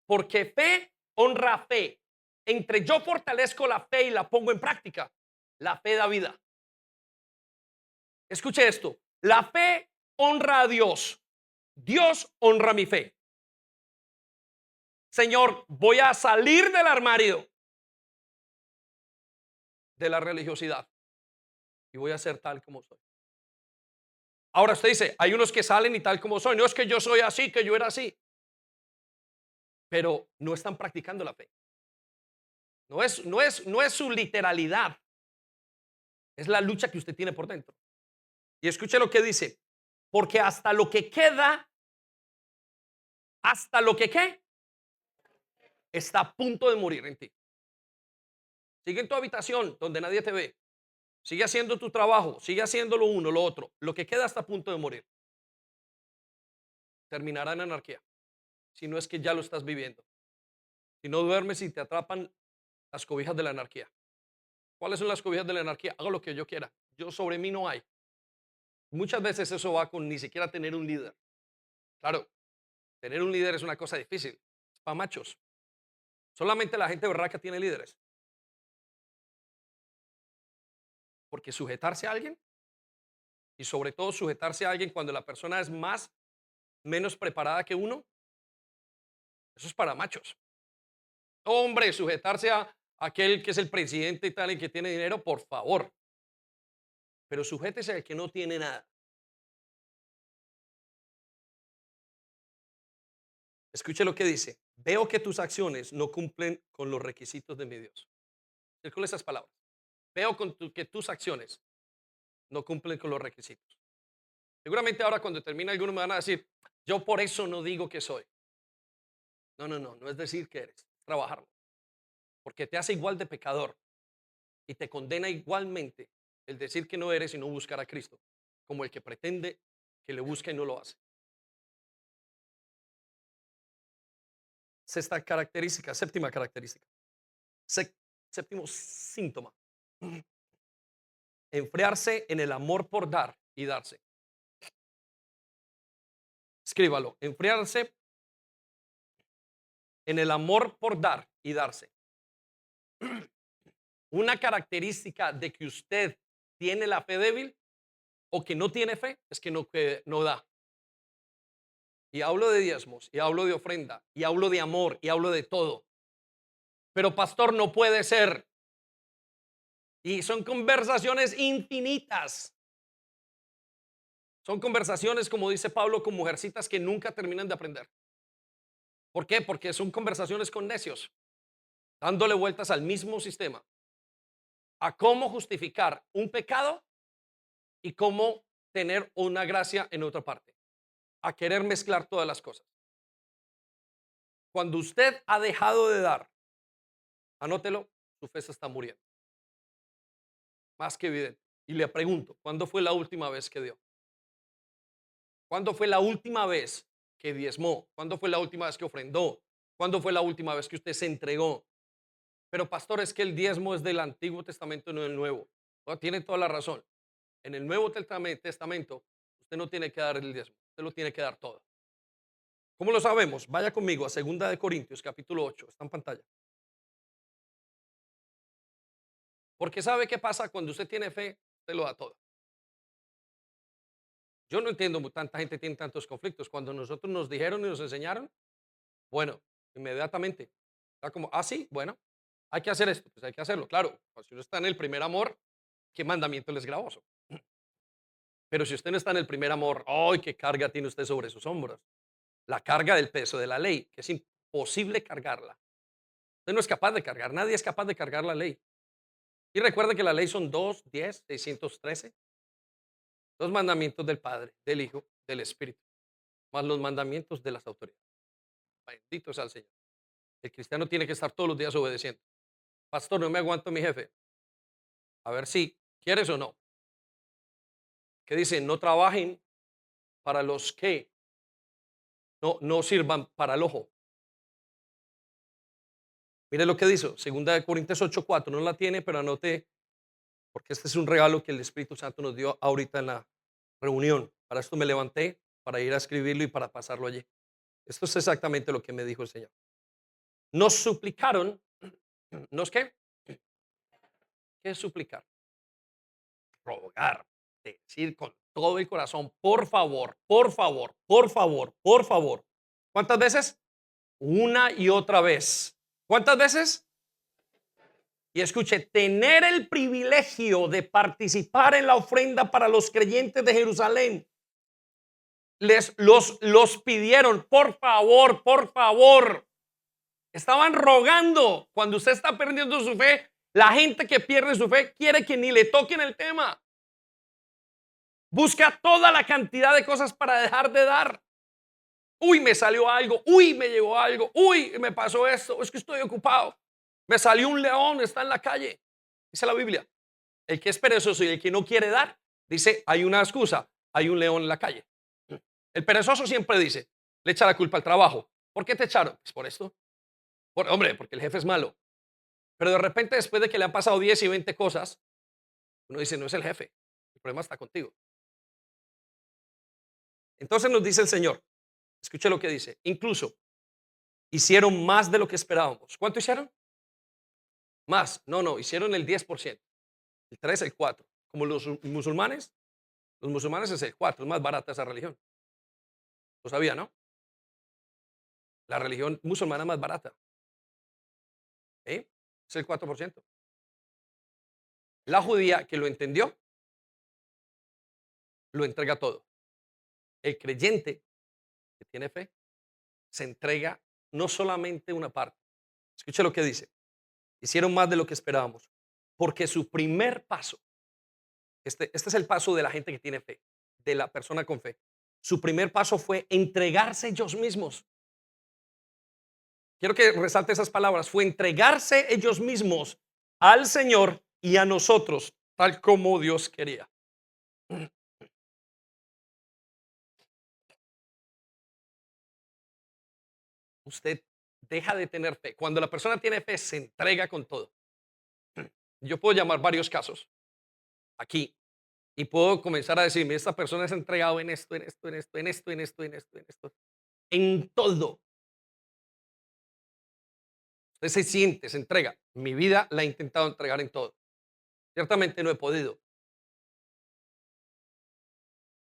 Porque fe honra fe. Entre yo fortalezco la fe y la pongo en práctica, la fe da vida. Escuche esto. La fe honra a Dios. Dios honra mi fe. Señor, voy a salir del armario de la religiosidad y voy a ser tal como soy. Ahora usted dice, hay unos que salen y tal como soy. No es que yo soy así, que yo era así. Pero no están practicando la fe. No es su literalidad. Es la lucha que usted tiene por dentro. Y escuche lo que dice. Porque hasta lo que ¿qué? Está a punto de morir en ti. Sigue en tu habitación donde nadie te ve. Sigue haciendo tu trabajo. Sigue haciendo lo uno, lo otro. Lo que queda está a punto de morir. Terminará en anarquía. Si no es que ya lo estás viviendo. Si no duermes y te atrapan las cobijas de la anarquía. ¿Cuáles son las cobijas de la anarquía? Hago lo que yo quiera. Yo sobre mí no hay. Muchas veces eso va con ni siquiera tener un líder. Claro, tener un líder es una cosa difícil. Es para machos. Solamente la gente berraca tiene líderes. Porque sujetarse a alguien y sobre todo sujetarse a alguien cuando la persona es menos preparada que uno, eso es para machos. Hombre, sujetarse a aquel que es el presidente y tal y que tiene dinero, por favor. Pero sujétese al que no tiene nada. Escuche lo que dice. Veo que tus acciones no cumplen con los requisitos de mi Dios. Circula esas palabras. Veo que tus acciones no cumplen con los requisitos. Seguramente ahora cuando termine algunos me van a decir, yo por eso no digo que soy. No, no, no, no es decir que eres, es trabajarlo. Porque te hace igual de pecador y te condena igualmente el decir que no eres y no buscar a Cristo, como el que pretende que le busca y no lo hace. Sexta característica, séptima característica, séptimo síntoma, enfriarse en el amor por dar y darse. Escríbalo, enfriarse en el amor por dar y darse. Una característica de que usted tiene la fe débil o que no tiene fe es que no da. Y hablo de diezmos, y hablo de ofrenda, y hablo de amor, y hablo de todo. Pero pastor, no puede ser. Y son conversaciones infinitas. Son conversaciones, como dice Pablo, con mujercitas que nunca terminan de aprender. ¿Por qué? Porque son conversaciones con necios, dándole vueltas al mismo sistema, a cómo justificar un pecado y cómo tener una gracia en otra parte, a querer mezclar todas las cosas. Cuando usted ha dejado de dar, anótelo, su fe se está muriendo. Más que evidente. Y le pregunto, ¿cuándo fue la última vez que dio? ¿Cuándo fue la última vez que diezmó? ¿Cuándo fue la última vez que ofrendó? ¿Cuándo fue la última vez que usted se entregó? Pero pastor, es que el diezmo es del Antiguo Testamento, no del Nuevo. No, tiene toda la razón. En el Nuevo Testamento, usted no tiene que dar el diezmo, usted lo tiene que dar todo. ¿Cómo lo sabemos? Vaya conmigo a 2 Corintios, capítulo 8, está en pantalla. Porque ¿sabe qué pasa cuando usted tiene fe? Usted lo da todo. Yo no entiendo, tanta gente tiene tantos conflictos. Cuando nosotros nos dijeron y nos enseñaron, bueno, inmediatamente Está como, ah, sí, bueno, hay que hacer esto, pues hay que hacerlo. Claro, pues, si uno está en el primer amor, ¿qué mandamiento le es gravoso? Pero si usted no está en el primer amor, ¡ay, qué carga tiene usted sobre sus hombros! La carga del peso de la ley, que es imposible cargarla. Usted no es capaz de cargar, nadie es capaz de cargar la ley. Y recuerde que la ley son 2, 10, 613, los mandamientos del Padre, del Hijo, del Espíritu, más los mandamientos de las autoridades. Bendito sea el Señor. El cristiano tiene que estar todos los días obedeciendo. Pastor, no me aguanto a mi jefe. A ver si quieres o no. Que dice, no trabajen para los que no sirvan para el ojo. Mire lo que dice, segunda de Corintios 8:4, no la tiene, pero anote, porque este es un regalo que el Espíritu Santo nos dio ahorita en la reunión. Para esto me levanté, para ir a escribirlo y para pasarlo allí. Esto es exactamente lo que me dijo el Señor. Nos suplicaron, ¿nos qué? ¿Qué es suplicar? Rogar, decir con todo el corazón, por favor, por favor, por favor, por favor. ¿Cuántas veces? Una y otra vez. ¿Cuántas veces? Y escuche, tener el privilegio de participar en la ofrenda para los creyentes de Jerusalén. Los pidieron, por favor, por favor. Estaban rogando. Cuando usted está perdiendo su fe, la gente que pierde su fe quiere que ni le toquen el tema. Busca toda la cantidad de cosas para dejar de dar. Uy, me salió algo. Uy, me llegó algo. Uy, me pasó esto. Es que estoy ocupado. Me salió un león, está en la calle. Dice la Biblia. El que es perezoso y el que no quiere dar, dice, hay una excusa. Hay un león en la calle. El perezoso siempre dice, le echa la culpa al trabajo. ¿Por qué te echaron? Pues por esto. Hombre, porque el jefe es malo. Pero de repente, después de que le han pasado 10 y 20 cosas, uno dice, no es el jefe. El problema está contigo. Entonces nos dice el Señor, escuche lo que dice, incluso hicieron más de lo que esperábamos. ¿Cuánto hicieron? Más. No, hicieron el 10%. El 3, el 4. Como los musulmanes es el 4, es más barata esa religión. Lo sabía, ¿no? La religión musulmana es más barata. ¿Eh? Es el 4%. La judía que lo entendió, lo entrega todo. El creyente que tiene fe, se entrega no solamente una parte. Escuche lo que dice. Hicieron más de lo que esperábamos. Porque su primer paso, este es el paso de la gente que tiene fe, de la persona con fe. Su primer paso fue entregarse ellos mismos. Quiero que resalte esas palabras. Fue entregarse ellos mismos al Señor y a nosotros, tal como Dios quería. Usted deja de tener fe. Cuando la persona tiene fe, se entrega con todo. Yo puedo llamar varios casos aquí y puedo comenzar a decirme, esta persona se ha entregado en esto, en esto, en esto, en esto, en esto, en esto, en esto, en todo. Usted se siente, se entrega. Mi vida la he intentado entregar en todo. Ciertamente no he podido,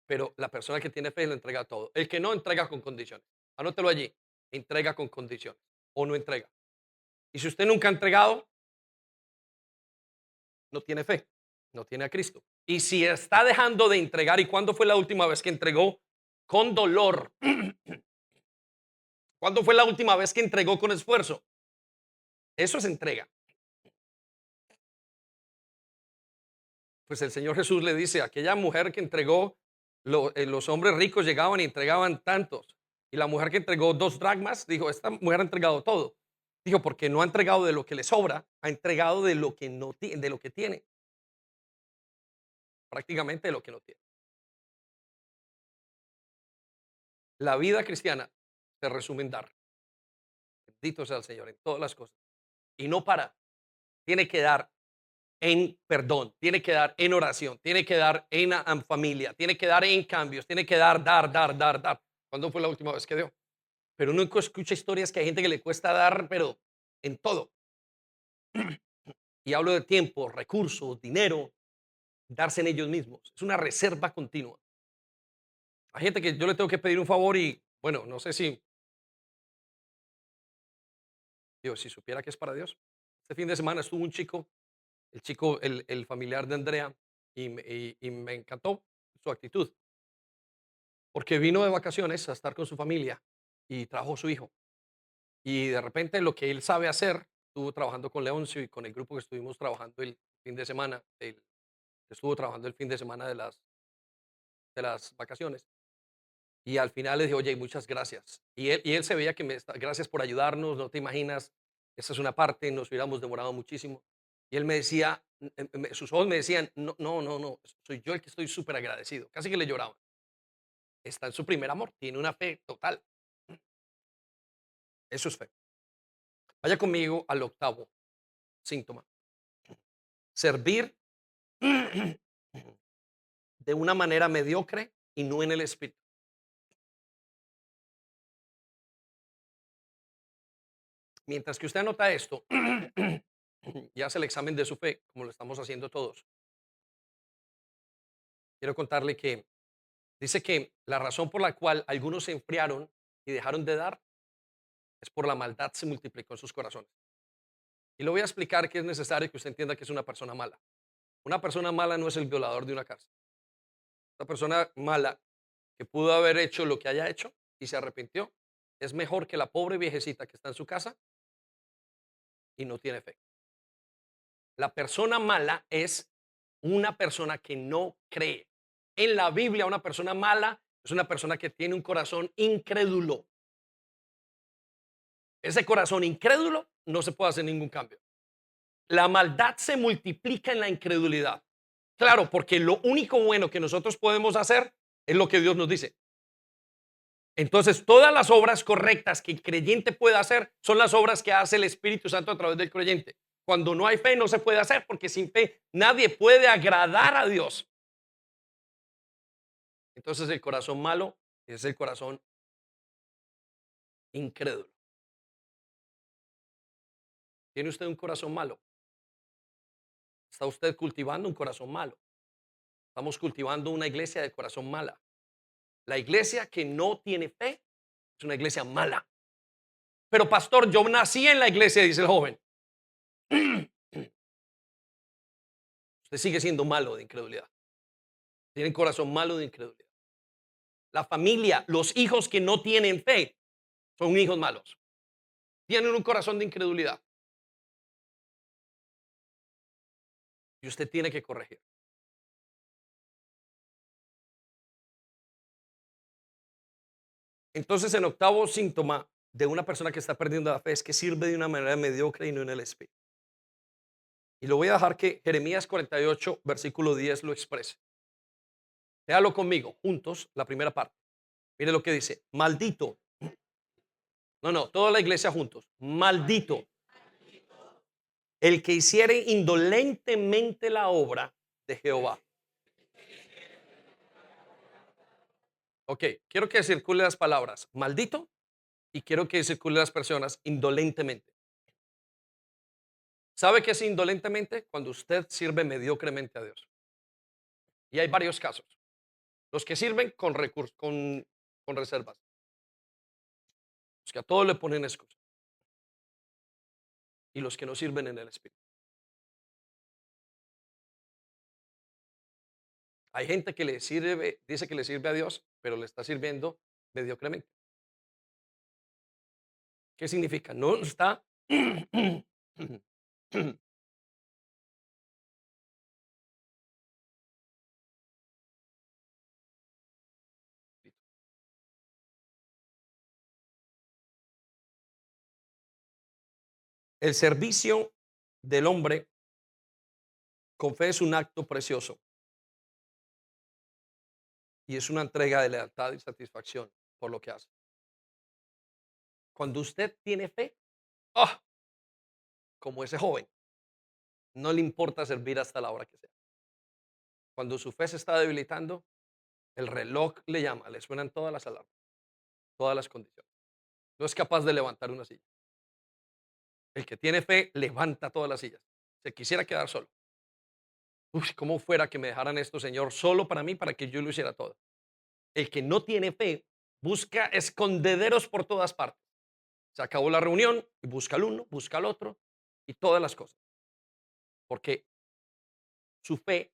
pero la persona que tiene fe lo entrega todo. El que no entrega con condiciones. Anótelo allí. Entrega con condiciones o no entrega. Y si usted nunca ha entregado, no tiene fe, no tiene a Cristo. Y si está dejando de entregar, ¿y cuándo fue la última vez que entregó con dolor? ¿Cuándo fue la última vez que entregó con esfuerzo? Eso es entrega. Pues el Señor Jesús le dice, aquella mujer que entregó, los hombres ricos llegaban y entregaban tantos. Y la mujer que entregó 2 dracmas, dijo, esta mujer ha entregado todo. Dijo, porque no ha entregado de lo que le sobra, ha entregado de lo que no tiene, de lo que tiene, prácticamente de lo que no tiene. La vida cristiana se resume en dar. Bendito sea el Señor en todas las cosas. Y no para. Tiene que dar en perdón, tiene que dar en oración, tiene que dar en familia, tiene que dar en cambios, tiene que dar. ¿Cuándo fue la última vez que dio? Pero uno escucha historias que hay gente que le cuesta dar, pero en todo. Y hablo de tiempo, recursos, dinero, darse en ellos mismos. Es una reserva continua. Hay gente que yo le tengo que pedir un favor y, bueno, no sé si Digo, si supiera que es para Dios. Este fin de semana estuvo un chico, el familiar de Andrea, y me encantó su actitud, porque vino de vacaciones a estar con su familia y trajo a su hijo. Y de repente lo que él sabe hacer, estuvo trabajando con Leoncio y con el grupo que estuvimos trabajando el fin de semana, estuvo trabajando el fin de semana de las vacaciones. Y al final le dije, oye, muchas gracias. Y él se veía que gracias por ayudarnos, no te imaginas, esa es una parte, nos hubiéramos demorado muchísimo. Y él me decía, sus ojos me decían, no, no, no, no, soy yo el que estoy súper agradecido. Casi que le lloraba. Está en su primer amor, tiene una fe total. Eso es fe. Vaya conmigo al octavo síntoma. Servir de una manera mediocre y no en el espíritu. Mientras que usted anota esto y hace el examen de su fe, como lo estamos haciendo todos, quiero contarle que dice que la razón por la cual algunos se enfriaron y dejaron de dar es por la maldad se multiplicó en sus corazones. Y le voy a explicar que es necesario que usted entienda que es una persona mala. Una persona mala no es el violador de una casa. Una persona mala que pudo haber hecho lo que haya hecho y se arrepintió es mejor que la pobre viejecita que está en su casa y no tiene fe. La persona mala es una persona que no cree. En la Biblia, una persona mala es una persona que tiene un corazón incrédulo. Ese corazón incrédulo no se puede hacer ningún cambio. La maldad se multiplica en la incredulidad. Claro, porque lo único bueno que nosotros podemos hacer es lo que Dios nos dice. Entonces, todas las obras correctas que el creyente puede hacer son las obras que hace el Espíritu Santo a través del creyente. Cuando no hay fe, no se puede hacer, porque sin fe nadie puede agradar a Dios. Entonces, el corazón malo es el corazón incrédulo. ¿Tiene usted un corazón malo? ¿Está usted cultivando un corazón malo? Estamos cultivando una iglesia de corazón mala. La iglesia que no tiene fe es una iglesia mala. Pero pastor, yo nací en la iglesia, dice el joven. Usted sigue siendo malo de incredulidad. Tiene corazón malo de incredulidad. La familia, los hijos que no tienen fe, son hijos malos. Tienen un corazón de incredulidad. Y usted tiene que corregir. Entonces, el octavo síntoma de una persona que está perdiendo la fe es que sirve de una manera mediocre y no en el espíritu. Y lo voy a dejar que Jeremías 48, versículo 10 lo exprese. Léalo conmigo, juntos, la primera parte. Mire lo que dice. Maldito. No, no, toda la iglesia juntos. Maldito el que hiciere indolentemente la obra de Jehová. Ok, quiero que circule las palabras maldito y quiero que circule las personas indolentemente. ¿Sabe qué es indolentemente? Cuando usted sirve mediocremente a Dios. Y hay varios casos. Los que sirven con recursos, con reservas. Los que a todos le ponen excusa. Y los que no sirven en el espíritu. Hay gente que le sirve, dice que le sirve a Dios, pero le está sirviendo mediocremente. ¿Qué significa? No está el servicio del hombre con fe es un acto precioso y es una entrega de lealtad y satisfacción por lo que hace. Cuando usted tiene fe, ¡ah!, como ese joven, no le importa servir hasta la hora que sea. Cuando su fe se está debilitando, el reloj le llama, le suenan todas las alarmas, todas las condiciones. No es capaz de levantar una silla. El que tiene fe levanta todas las sillas. Se quisiera quedar solo. Uf, ¿cómo fuera que me dejaran esto, Señor, solo para mí, para que yo lo hiciera todo? El que no tiene fe busca escondederos por todas partes. Se acabó la reunión y busca al uno, busca al otro y todas las cosas. Porque su fe,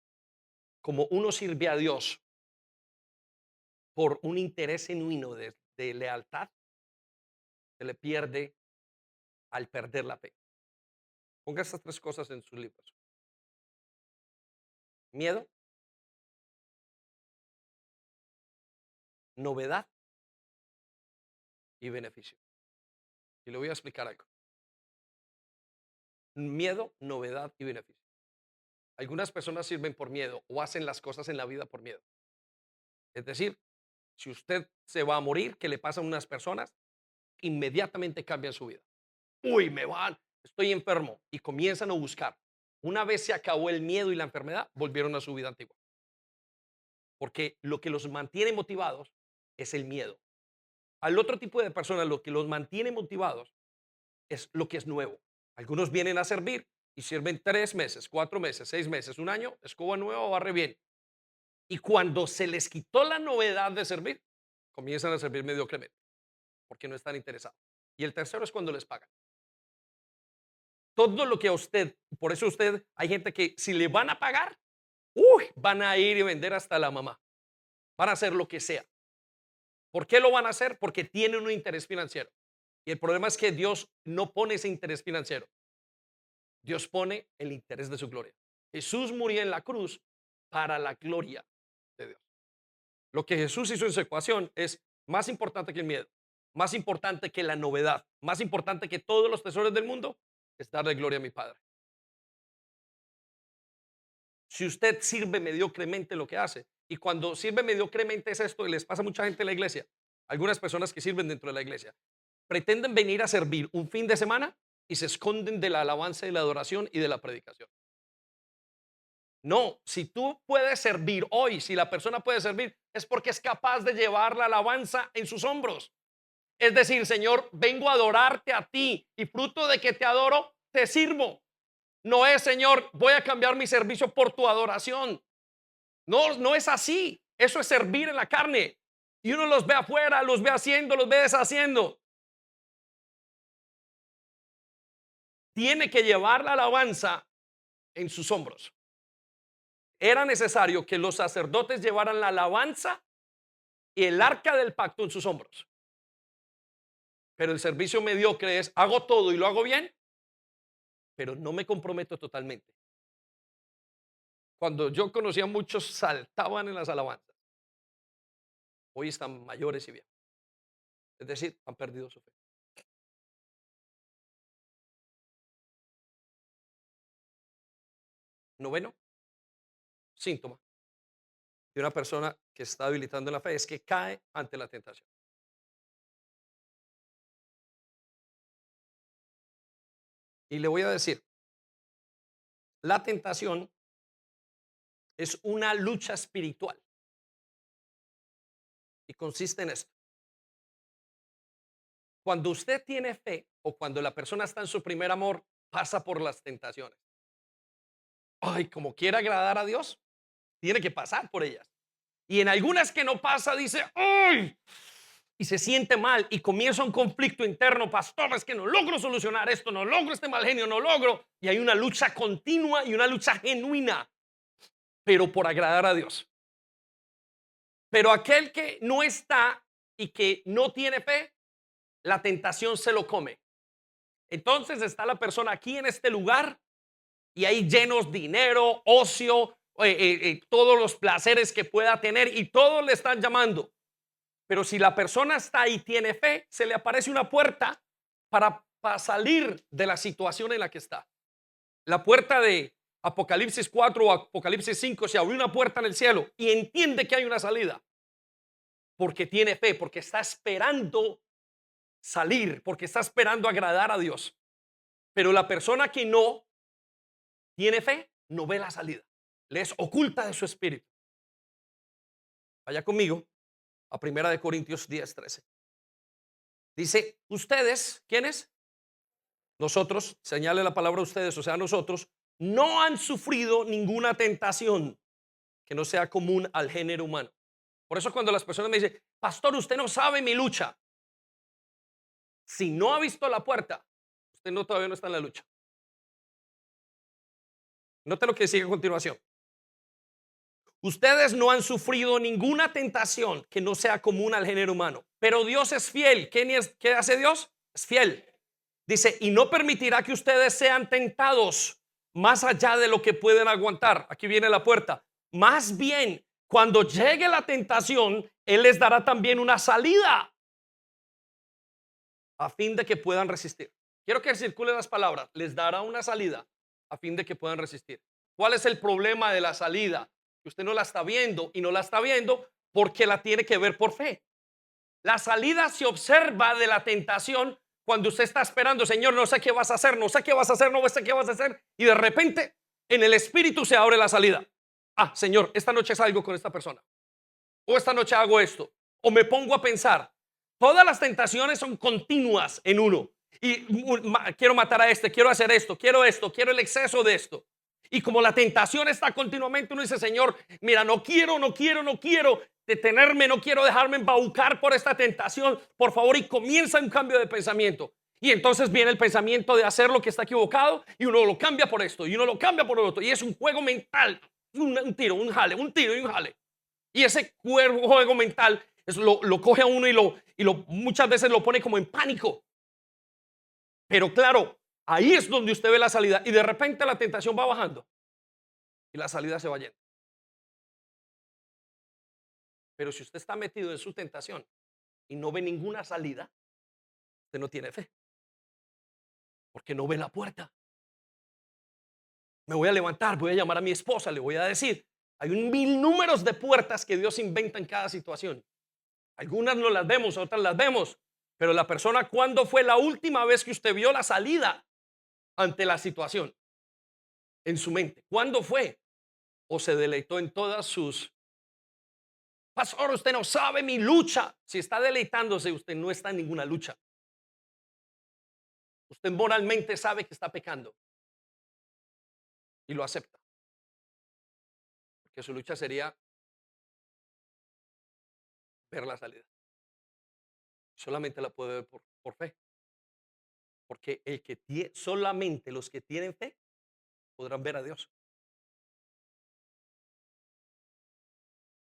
como uno sirve a Dios por un interés genuino de lealtad, se le pierde al perder la fe. Ponga estas tres cosas en sus libros: miedo, novedad y beneficio. Y le voy a explicar algo: miedo, novedad y beneficio. Algunas personas sirven por miedo o hacen las cosas en la vida por miedo. Es decir, si usted se va a morir, ¿qué le pasa a unas personas? Inmediatamente cambian su vida. Uy, me van, estoy enfermo, y comienzan a buscar. Una vez se acabó el miedo y la enfermedad, volvieron a su vida antigua. Porque lo que los mantiene motivados es el miedo. Al otro tipo de personas, lo que los mantiene motivados es lo que es nuevo. Algunos vienen a servir y sirven 3 meses, 4 meses, 6 meses, un año, escoba nueva, barre bien. Y cuando se les quitó la novedad de servir, comienzan a servir mediocremente porque no están interesados. Y el tercero es cuando les pagan. Todo lo que a usted, por eso usted, hay gente que si le van a pagar, uy, van a ir y vender hasta la mamá. Van a hacer lo que sea. ¿Por qué lo van a hacer? Porque tienen un interés financiero. Y el problema es que Dios no pone ese interés financiero. Dios pone el interés de su gloria. Jesús murió en la cruz para la gloria de Dios. Lo que Jesús hizo en su ecuación es más importante que el miedo, más importante que la novedad, más importante que todos los tesoros del mundo, es darle gloria a mi Padre. Si usted sirve mediocremente lo que hace, y cuando sirve mediocremente es esto, y les pasa a mucha gente en la iglesia, algunas personas que sirven dentro de la iglesia, pretenden venir a servir un fin de semana y se esconden de la alabanza y la adoración y de la predicación. No, si tú puedes servir hoy, si la persona puede servir, es porque es capaz de llevar la alabanza en sus hombros. Es decir, Señor, vengo a adorarte a ti y fruto de que te adoro, te sirvo. No es, Señor, voy a cambiar mi servicio por tu adoración. No, no es así. Eso es servir en la carne. Y uno los ve afuera, los ve haciendo, los ve deshaciendo. Tiene que llevar la alabanza en sus hombros. Era necesario que los sacerdotes llevaran la alabanza y el arca del pacto en sus hombros. Pero el servicio mediocre es: hago todo y lo hago bien, pero no me comprometo totalmente. Cuando yo conocía a muchos, saltaban en las alabanzas. Hoy están mayores y bien. Es decir, han perdido su fe. Noveno síntoma de una persona que está debilitando en la fe es que cae ante la tentación. Y le voy a decir, la tentación es una lucha espiritual y consiste en esto. Cuando usted tiene fe o cuando la persona está en su primer amor, pasa por las tentaciones. Ay, como quiere agradar a Dios, tiene que pasar por ellas. Y en algunas que no pasa, dice, ¡ay! Y se siente mal y comienza un conflicto interno. Pastor, es que no logro solucionar esto, no logro este mal genio, no logro. Y hay una lucha continua y una lucha genuina, pero por agradar a Dios. Pero aquel que no está y que no tiene fe, la tentación se lo come. Entonces está la persona aquí en este lugar y hay llenos dinero, ocio, todos los placeres que pueda tener y todos le están llamando. Pero si la persona está y tiene fe, se le aparece una puerta para salir de la situación en la que está. La puerta de Apocalipsis 4 o Apocalipsis 5, se abrió una puerta en el cielo y entiende que hay una salida. Porque tiene fe, porque está esperando salir, porque está esperando agradar a Dios. Pero la persona que no tiene fe, no ve la salida. Le es oculta de su espíritu. Vaya conmigo a 1 Corintios 10:13. Dice, ustedes, ¿quiénes? Nosotros, señale la palabra ustedes, o sea, nosotros, no han sufrido ninguna tentación que no sea común al género humano. Por eso cuando las personas me dicen, pastor, usted no sabe mi lucha. Si no ha visto la puerta, usted todavía no está en la lucha. Note lo que sigue a continuación. Ustedes no han sufrido ninguna tentación que no sea común al género humano, pero Dios es fiel. ¿Qué hace Dios? Es fiel. Dice, y no permitirá que ustedes sean tentados más allá de lo que pueden aguantar. Aquí viene la puerta. Más bien, cuando llegue la tentación, Él les dará también una salida a fin de que puedan resistir. Quiero que circulen las palabras. Les dará una salida a fin de que puedan resistir. ¿Cuál es el problema de la salida? Que usted no la está viendo y no la está viendo porque la tiene que ver por fe. La salida se observa de la tentación cuando usted está esperando, Señor, no sé qué vas a hacer, no sé qué vas a hacer, no sé qué vas a hacer. Y de repente en el espíritu se abre la salida. Ah, Señor, esta noche salgo con esta persona. O esta noche hago esto. O me pongo a pensar. Todas las tentaciones son continuas en uno. Y quiero matar a este, quiero hacer esto, quiero el exceso de esto. Y como la tentación está continuamente, uno dice, Señor, mira, no quiero detenerme, no quiero dejarme embaucar por esta tentación, por favor, y comienza un cambio de pensamiento. Y entonces viene el pensamiento de hacer lo que está equivocado y uno lo cambia por esto y uno lo cambia por lo otro. Y es un juego mental, un tiro, un jale, un tiro y un jale. Y ese juego mental lo coge a uno muchas veces lo pone como en pánico. Pero claro, ahí es donde usted ve la salida y de repente la tentación va bajando y la salida se va yendo. Pero si usted está metido en su tentación y no ve ninguna salida, usted no tiene fe, porque no ve la puerta. Me voy a levantar, voy a llamar a mi esposa, le voy a decir, hay un mil números de puertas que Dios inventa en cada situación. Algunas no las vemos, otras las vemos, pero la persona, ¿cuándo fue la última vez que usted vio la salida ante la situación en su mente? ¿Cuándo fue? ¿O se deleitó en todas sus... Pastor, usted no sabe mi lucha? Si está deleitándose, usted no está en ninguna lucha. Usted moralmente sabe que está pecando y lo acepta, porque su lucha sería ver la salida. Solamente la puede ver por fe, porque solamente los que tienen fe podrán ver a Dios.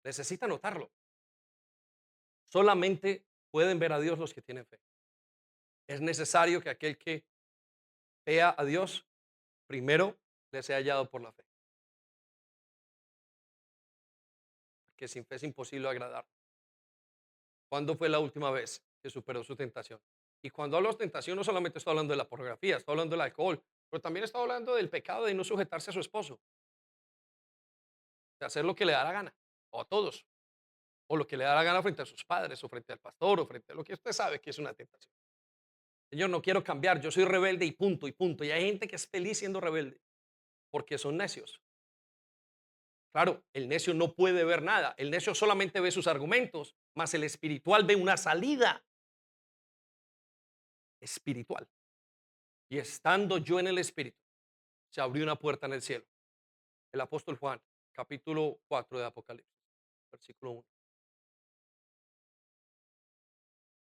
Necesita notarlo. Solamente pueden ver a Dios los que tienen fe. Es necesario que aquel que vea a Dios primero le sea hallado por la fe, que sin fe es imposible agradar. ¿Cuándo fue la última vez que superó su tentación? Y cuando hablo de tentación, no solamente estoy hablando de la pornografía, estoy hablando del alcohol, pero también estoy hablando del pecado de no sujetarse a su esposo, de hacer lo que le da la gana, o a todos, o lo que le da la gana frente a sus padres, o frente al pastor, o frente a lo que usted sabe que es una tentación. Señor, no quiero cambiar, yo soy rebelde y punto, y punto. Y hay gente que es feliz siendo rebelde, porque son necios. Claro, el necio no puede ver nada, el necio solamente ve sus argumentos, mas el espiritual ve una salida espiritual. Y estando yo en el espíritu, se abrió una puerta en el cielo. El apóstol Juan, capítulo 4 de Apocalipsis, versículo 1.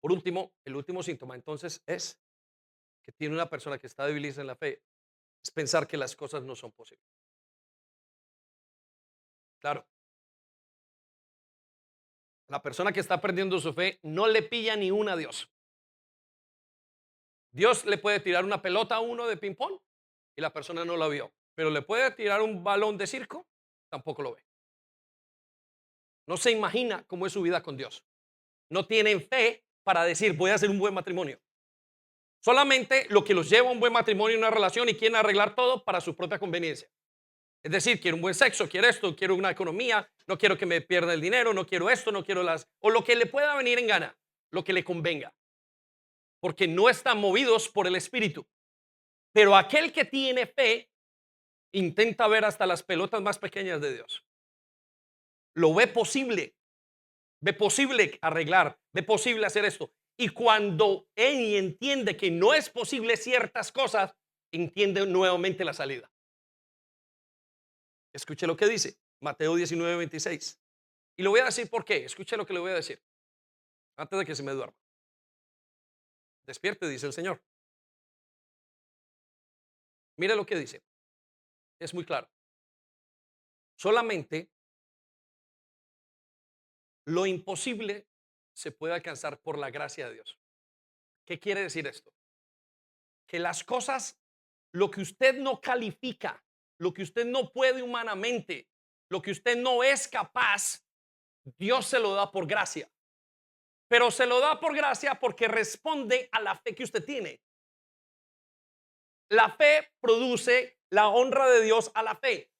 Por último, el último síntoma entonces es que tiene una persona que está debilitada en la fe, es pensar que las cosas no son posibles. Claro, la persona que está perdiendo su fe no le pilla ni una a Dios. Dios le puede tirar una pelota a uno de ping-pong y la persona no la vio, pero le puede tirar un balón de circo, tampoco lo ve. No se imagina cómo es su vida con Dios. No tienen fe para decir, voy a hacer un buen matrimonio. Solamente lo que los lleva a un buen matrimonio y una relación y quieren arreglar todo para su propia conveniencia. Es decir, quiero un buen sexo, quiero esto, quiero una economía, no quiero que me pierda el dinero, no quiero esto, no quiero o lo que le pueda venir en gana, lo que le convenga. Porque no están movidos por el espíritu. Pero aquel que tiene fe intenta ver hasta las pelotas más pequeñas de Dios. Lo ve posible arreglar, ve posible hacer esto. Y cuando él entiende que no es posible ciertas cosas, entiende nuevamente la salida. Escuche lo que dice Mateo 19:26. Y le voy a decir por qué. Escuche lo que le voy a decir antes de que se me duerma. Despierte, dice el Señor. Mire lo que dice. Es muy claro. Solamente lo imposible se puede alcanzar por la gracia de Dios. ¿Qué quiere decir esto? Que las cosas, lo que usted no califica, lo que usted no puede humanamente, lo que usted no es capaz, Dios se lo da por gracia. Pero se lo da por gracia porque responde a la fe que usted tiene. La fe produce la honra de Dios a la fe.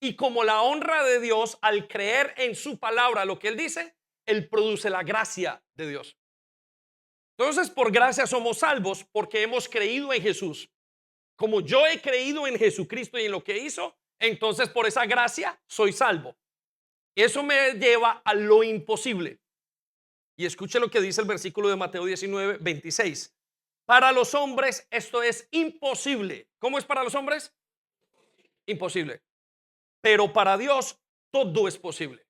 Y como la honra de Dios, al creer en su palabra, lo que Él dice, Él produce la gracia de Dios. Entonces, por gracia somos salvos porque hemos creído en Jesús. Como yo he creído en Jesucristo y en lo que hizo, entonces por esa gracia soy salvo. Eso me lleva a lo imposible. Y escuche lo que dice el versículo de Mateo 19:26. Para los hombres esto es imposible. ¿Cómo es para los hombres? Imposible. Pero para Dios todo es posible.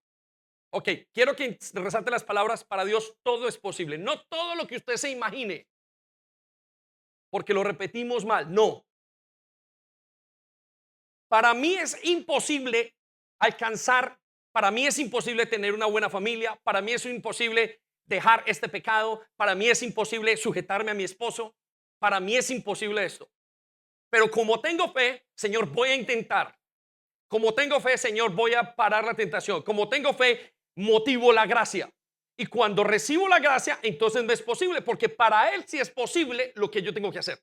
Ok, quiero que resalte las palabras: para Dios todo es posible. No todo lo que usted se imagine, porque lo repetimos mal. No. Para mí es imposible alcanzar, para mí es imposible tener una buena familia, para mí es imposible dejar este pecado, para mí es imposible sujetarme a mi esposo, para mí es imposible esto. Pero como tengo fe, Señor, voy a intentar. Como tengo fe, Señor, voy a parar la tentación. Como tengo fe, motivo la gracia. Y cuando recibo la gracia, entonces me es posible, porque para Él sí es posible lo que yo tengo que hacer.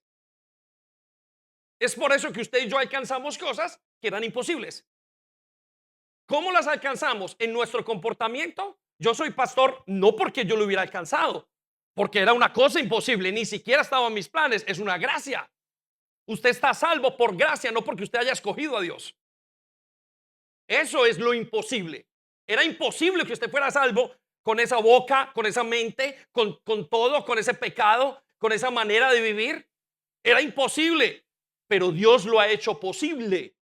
Es por eso que usted y yo alcanzamos cosas que eran imposibles. ¿Cómo las alcanzamos? En nuestro comportamiento. Yo soy pastor no porque yo lo hubiera alcanzado, porque era una cosa imposible, ni siquiera estaba en mis planes. Es una gracia. Usted está salvo por gracia, no porque usted haya escogido a Dios. Eso es lo imposible. Era imposible que usted fuera salvo con esa boca, con esa mente, con todo, con ese pecado, con esa manera de vivir. Era imposible, pero Dios lo ha hecho posible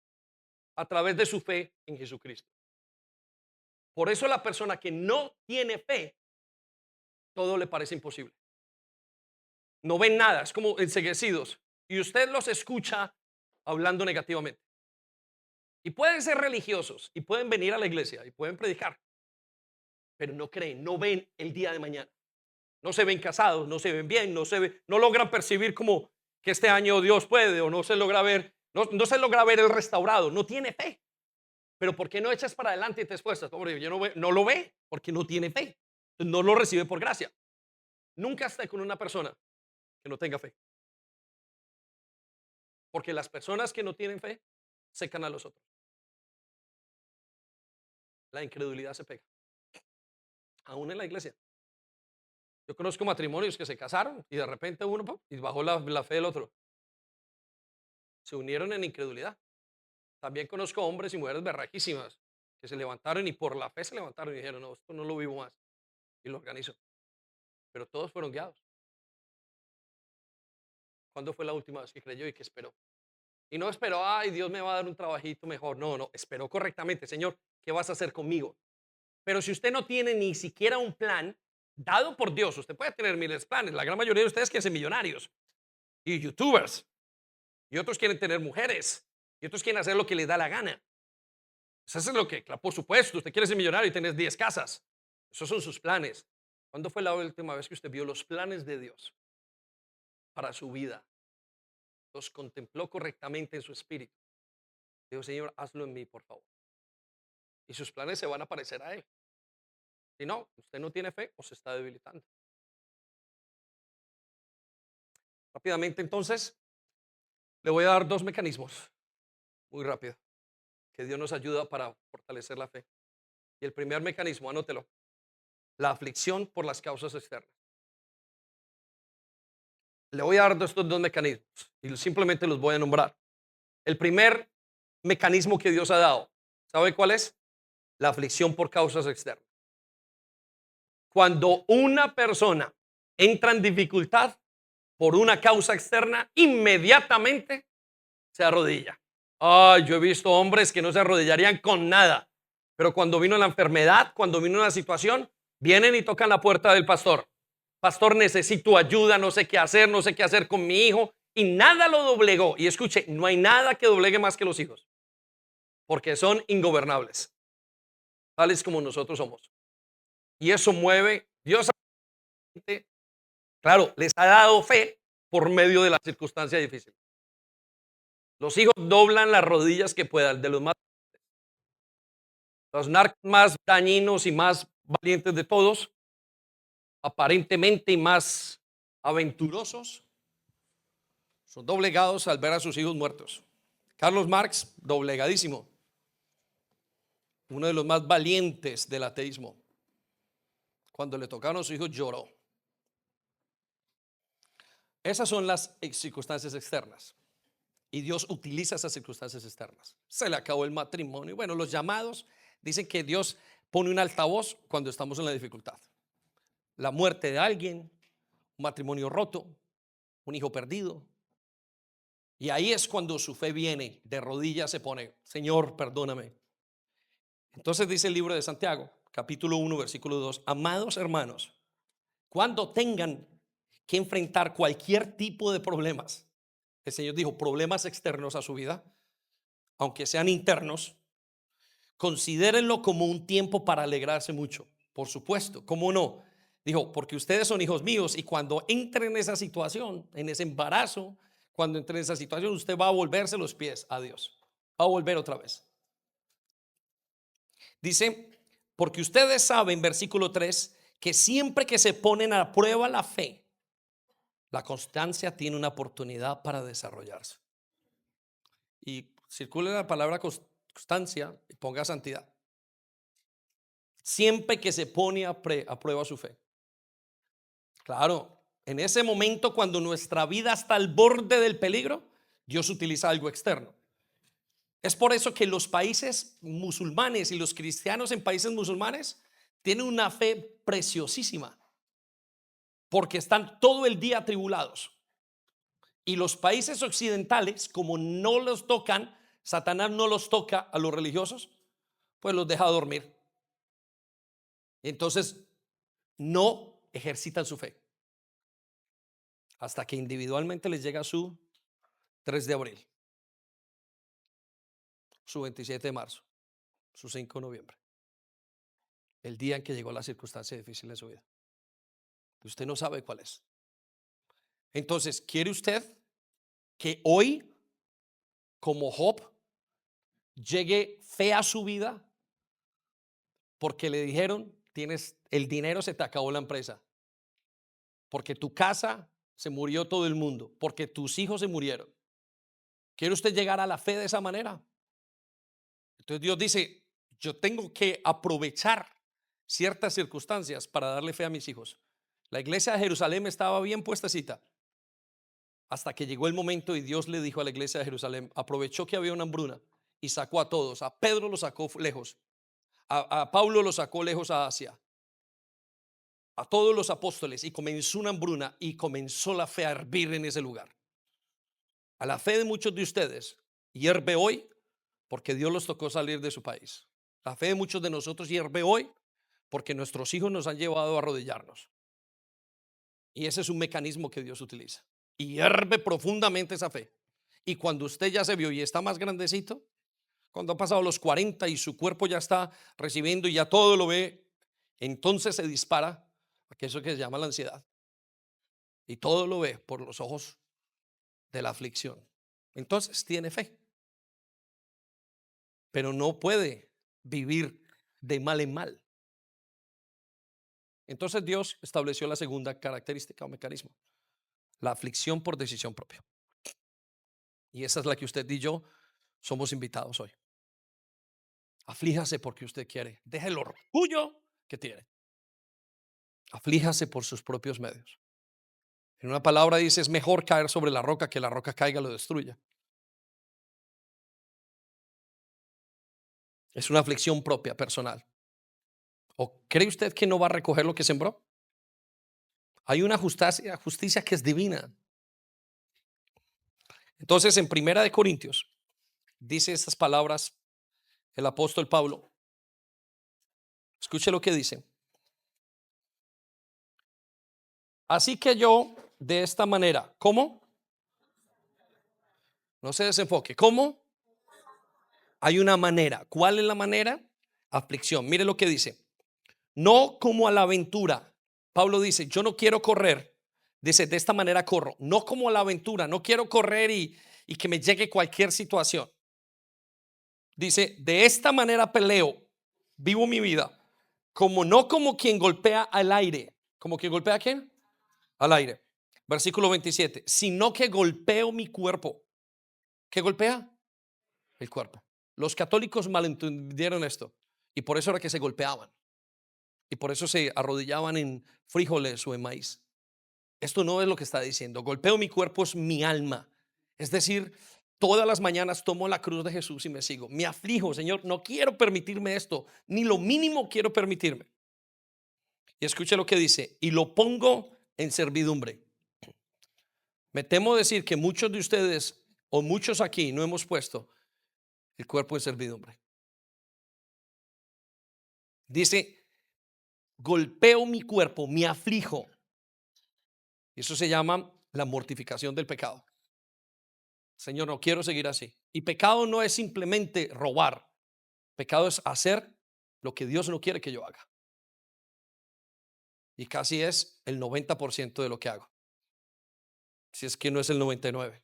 a través de su fe en Jesucristo. Por eso la persona que no tiene fe, todo le parece imposible. No ven nada, es como enceguecidos. Y usted los escucha hablando negativamente. Y pueden ser religiosos, y pueden venir a la iglesia, y pueden predicar, pero no creen, no ven el día de mañana. No se ven casados, no se ven bien, no logran percibir como que este año Dios puede, o no se logra ver, no se logra ver el restaurado, no tiene fe. Pero ¿por qué no echas para adelante y te esfuerzas? Hombre, yo no lo ve porque no tiene fe. No lo recibe por gracia. Nunca esté con una persona que no tenga fe. Porque las personas que no tienen fe secan a los otros. La incredulidad se pega. Aún en la iglesia. Yo conozco matrimonios que se casaron y de repente uno y bajó la fe del otro. Se unieron en incredulidad. También conozco hombres y mujeres berraquísimas que se levantaron y por la fe se levantaron y dijeron: no, esto no lo vivo más. Y lo organizo. Pero todos fueron guiados. ¿Cuándo fue la última vez que creyó y que esperó? Y no esperó: ay, Dios me va a dar un trabajito mejor. No, no, esperó correctamente. Señor, ¿qué vas a hacer conmigo? Pero si usted no tiene ni siquiera un plan dado por Dios, usted puede tener miles de planes. La gran mayoría de ustedes quieren ser millonarios y youtubers, y otros quieren tener mujeres, y otros quieren hacer lo que les da la gana. Eso es lo que, claro, por supuesto, usted quiere ser millonario y tener 10 casas. Esos son sus planes. ¿Cuándo fue la última vez que usted vio los planes de Dios para su vida? Los contempló correctamente en su espíritu. Dijo: Señor, hazlo en mí, por favor. Y sus planes se van a parecer a Él. Si no, usted no tiene fe o se está debilitando. Rápidamente, entonces, le voy a dar dos mecanismos, muy rápido, que Dios nos ayuda para fortalecer la fe. Y el primer mecanismo, anótelo: la aflicción por las causas externas. Le voy a dar estos dos mecanismos y simplemente los voy a nombrar. El primer mecanismo que Dios ha dado, ¿sabe cuál es? La aflicción por causas externas. Cuando una persona entra en dificultad por una causa externa, inmediatamente se arrodilla. Ay, yo he visto hombres que no se arrodillarían con nada, pero cuando vino la enfermedad, cuando vino una situación, vienen y tocan la puerta del pastor. Pastor, necesito ayuda, no sé qué hacer con mi hijo. Y nada lo doblegó. Y escuche, no hay nada que doblegue más que los hijos, porque son ingobernables, tales como nosotros somos. Y eso mueve, Dios, claro, les ha dado fe por medio de la circunstancia difícil. Los hijos doblan las rodillas que puedan, de los narcos más dañinos y más valientes de todos, aparentemente y más aventurosos, son doblegados al ver a sus hijos muertos. Carlos Marx, doblegadísimo, uno de los más valientes del ateísmo. Cuando le tocaron a su hijo lloró. Esas son las circunstancias externas. Y Dios utiliza esas circunstancias externas. Se le acabó el matrimonio. Bueno, los llamados dicen que Dios pone un altavoz cuando estamos en la dificultad. La muerte de alguien, un matrimonio roto, un hijo perdido. Y ahí es cuando su fe viene, de rodillas se pone, Señor, perdóname. Entonces dice el libro de Santiago, capítulo 1, versículo 2, amados hermanos, cuando tengan que enfrentar cualquier tipo de problemas, el Señor dijo problemas externos a su vida, aunque sean internos, considérenlo como un tiempo para alegrarse mucho. Por supuesto, ¿cómo no? Dijo, porque ustedes son hijos míos y cuando entren en esa situación, en ese embarazo, cuando entre en esa situación, usted va a volverse los pies a Dios. Va a volver otra vez. Dice, porque ustedes saben, versículo 3, que siempre que se ponen a prueba la fe, la constancia tiene una oportunidad para desarrollarse. Y circule la palabra constancia y ponga santidad. Siempre que se pone a prueba su fe. Claro, en ese momento cuando nuestra vida está al borde del peligro, Dios utiliza algo externo. Es por eso que los países musulmanes y los cristianos en países musulmanes tienen una fe preciosísima, porque están todo el día atribulados. Y los países occidentales, como no los tocan, Satanás no los toca a los religiosos, pues los deja dormir. Entonces no ejercitan su fe hasta que individualmente les llega su 3 de abril, su 27 de marzo, su 5 de noviembre, el día en que llegó la circunstancia difícil de su vida. Usted no sabe cuál es. Entonces, ¿quiere usted que hoy, como Job, llegue fe a su vida? Porque le dijeron, tienes el dinero, se te acabó la empresa, porque tu casa se murió todo el mundo, porque tus hijos se murieron. ¿Quiere usted llegar a la fe de esa manera? Entonces Dios dice, yo tengo que aprovechar ciertas circunstancias para darle fe a mis hijos. La iglesia de Jerusalén estaba bien puestecita hasta que llegó el momento y Dios le dijo a la iglesia de Jerusalén, aprovechó que había una hambruna y sacó a todos. A Pedro lo sacó lejos, a Pablo lo sacó lejos a Asia, a todos los apóstoles, y comenzó una hambruna y comenzó la fe a hervir en ese lugar. A la fe de muchos de ustedes hierve hoy porque Dios los tocó salir de su país. La fe de muchos de nosotros hierve hoy porque nuestros hijos nos han llevado a arrodillarnos. Y ese es un mecanismo que Dios utiliza. Y hierve profundamente esa fe. Y cuando usted ya se vio y está más grandecito, cuando ha pasado los 40 y su cuerpo ya está recibiendo y ya todo lo ve, entonces se dispara aquello que se llama la ansiedad. Y todo lo ve por los ojos de la aflicción. Entonces tiene fe, pero no puede vivir de mal en mal. Entonces Dios estableció la segunda característica o mecanismo, la aflicción por decisión propia. Y esa es la que usted y yo somos invitados hoy. Aflíjase porque usted quiere. Deje el orgullo que tiene. Aflíjase por sus propios medios. En una palabra dice, es mejor caer sobre la roca que la roca caiga y lo destruya. Es una aflicción propia, personal. ¿O cree usted que no va a recoger lo que sembró? Hay una justicia que es divina. Entonces, en Primera de Corintios dice estas palabras el apóstol Pablo. Escuche lo que dice. Así que yo de esta manera, ¿cómo? No se desenfoque. ¿Cómo? Hay una manera. ¿Cuál es la manera? Aflicción. Mire lo que dice. No como a la aventura. Pablo dice, yo no quiero correr. Dice, de esta manera corro. No como a la aventura. No quiero correr y que me llegue cualquier situación. Dice, de esta manera peleo. Vivo mi vida. Como no como quien golpea al aire. ¿Como quien golpea a quién? Al aire. Versículo 27. Sino que golpeo mi cuerpo. ¿Qué golpea? El cuerpo. Los católicos malentendieron esto y por eso era que se golpeaban y por eso se arrodillaban en frijoles o en maíz. Esto no es lo que está diciendo. Golpeo mi cuerpo es mi alma. Es decir, todas las mañanas tomo la cruz de Jesús y me sigo. Me aflijo, Señor, no quiero permitirme esto, ni lo mínimo quiero permitirme. Y escuche lo que dice, y lo pongo en servidumbre. Me temo decir que muchos de ustedes o muchos aquí no hemos puesto el cuerpo en servidumbre. Dice, golpeo mi cuerpo, me aflijo. Y eso se llama la mortificación del pecado. Señor, no quiero seguir así. Y pecado no es simplemente robar. Pecado es hacer lo que Dios no quiere que yo haga. Y casi es el 90% de lo que hago. Si es que no es el 99%.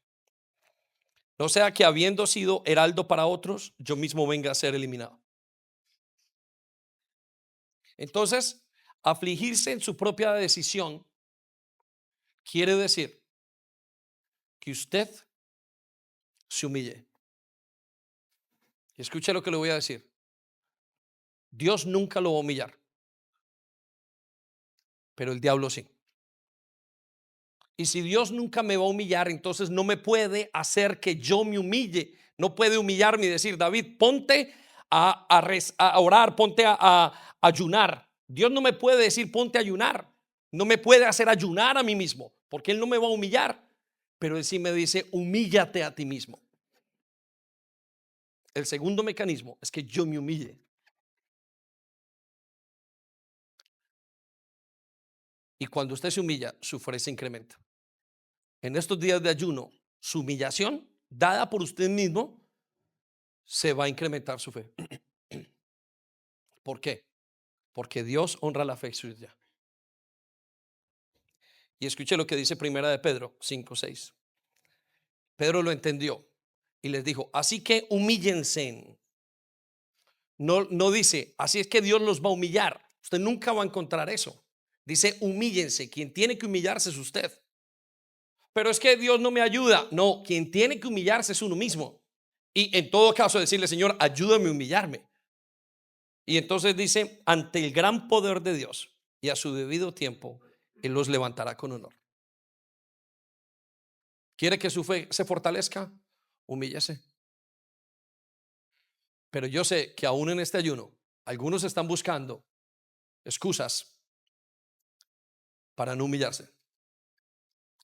No sea que habiendo sido heraldo para otros, yo mismo venga a ser eliminado. Entonces, afligirse en su propia decisión quiere decir que usted se humille. Y escuche lo que le voy a decir. Dios nunca lo va a humillar, pero el diablo sí. Y si Dios nunca me va a humillar, entonces no me puede hacer que yo me humille. No puede humillarme y decir, David, ponte a orar, ponte a ayunar. Dios no me puede decir, ponte a ayunar. No me puede hacer ayunar a mí mismo, porque Él no me va a humillar. Pero Él sí me dice, humíllate a ti mismo. El segundo mecanismo es que yo me humille. Y cuando usted se humilla, su fe se incrementa. En estos días de ayuno, su humillación dada por usted mismo se va a incrementar su fe. ¿Por qué? Porque Dios honra la fe suya. Y escuche lo que dice Primera de Pedro 5:6. Pedro lo entendió y les dijo, así que humíllense. No dice, así es que Dios los va a humillar. Usted nunca va a encontrar eso. Dice, humíllense. Quien tiene que humillarse es usted. Pero es que Dios no me ayuda. No, quien tiene que humillarse es uno mismo. Y en todo caso decirle, Señor, ayúdame a humillarme. Y entonces dice, ante el gran poder de Dios y a su debido tiempo, Él los levantará con honor. ¿Quiere que su fe se fortalezca? Humíllese. Pero yo sé que aún en este ayuno, algunos están buscando excusas para no humillarse.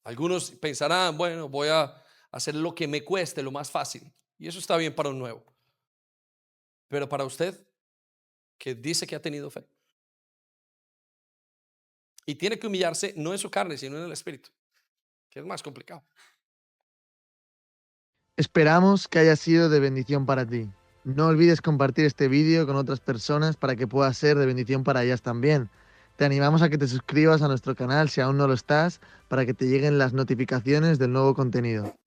Algunos pensarán, bueno, voy a hacer lo que me cueste, lo más fácil. Y eso está bien para un nuevo. Pero para usted, que dice que ha tenido fe y tiene que humillarse, no en su carne, sino en el espíritu, que es más complicado. Esperamos que haya sido de bendición para ti. No olvides compartir este vídeo con otras personas para que pueda ser de bendición para ellas también. Te animamos a que te suscribas a nuestro canal si aún no lo estás, para que te lleguen las notificaciones del nuevo contenido.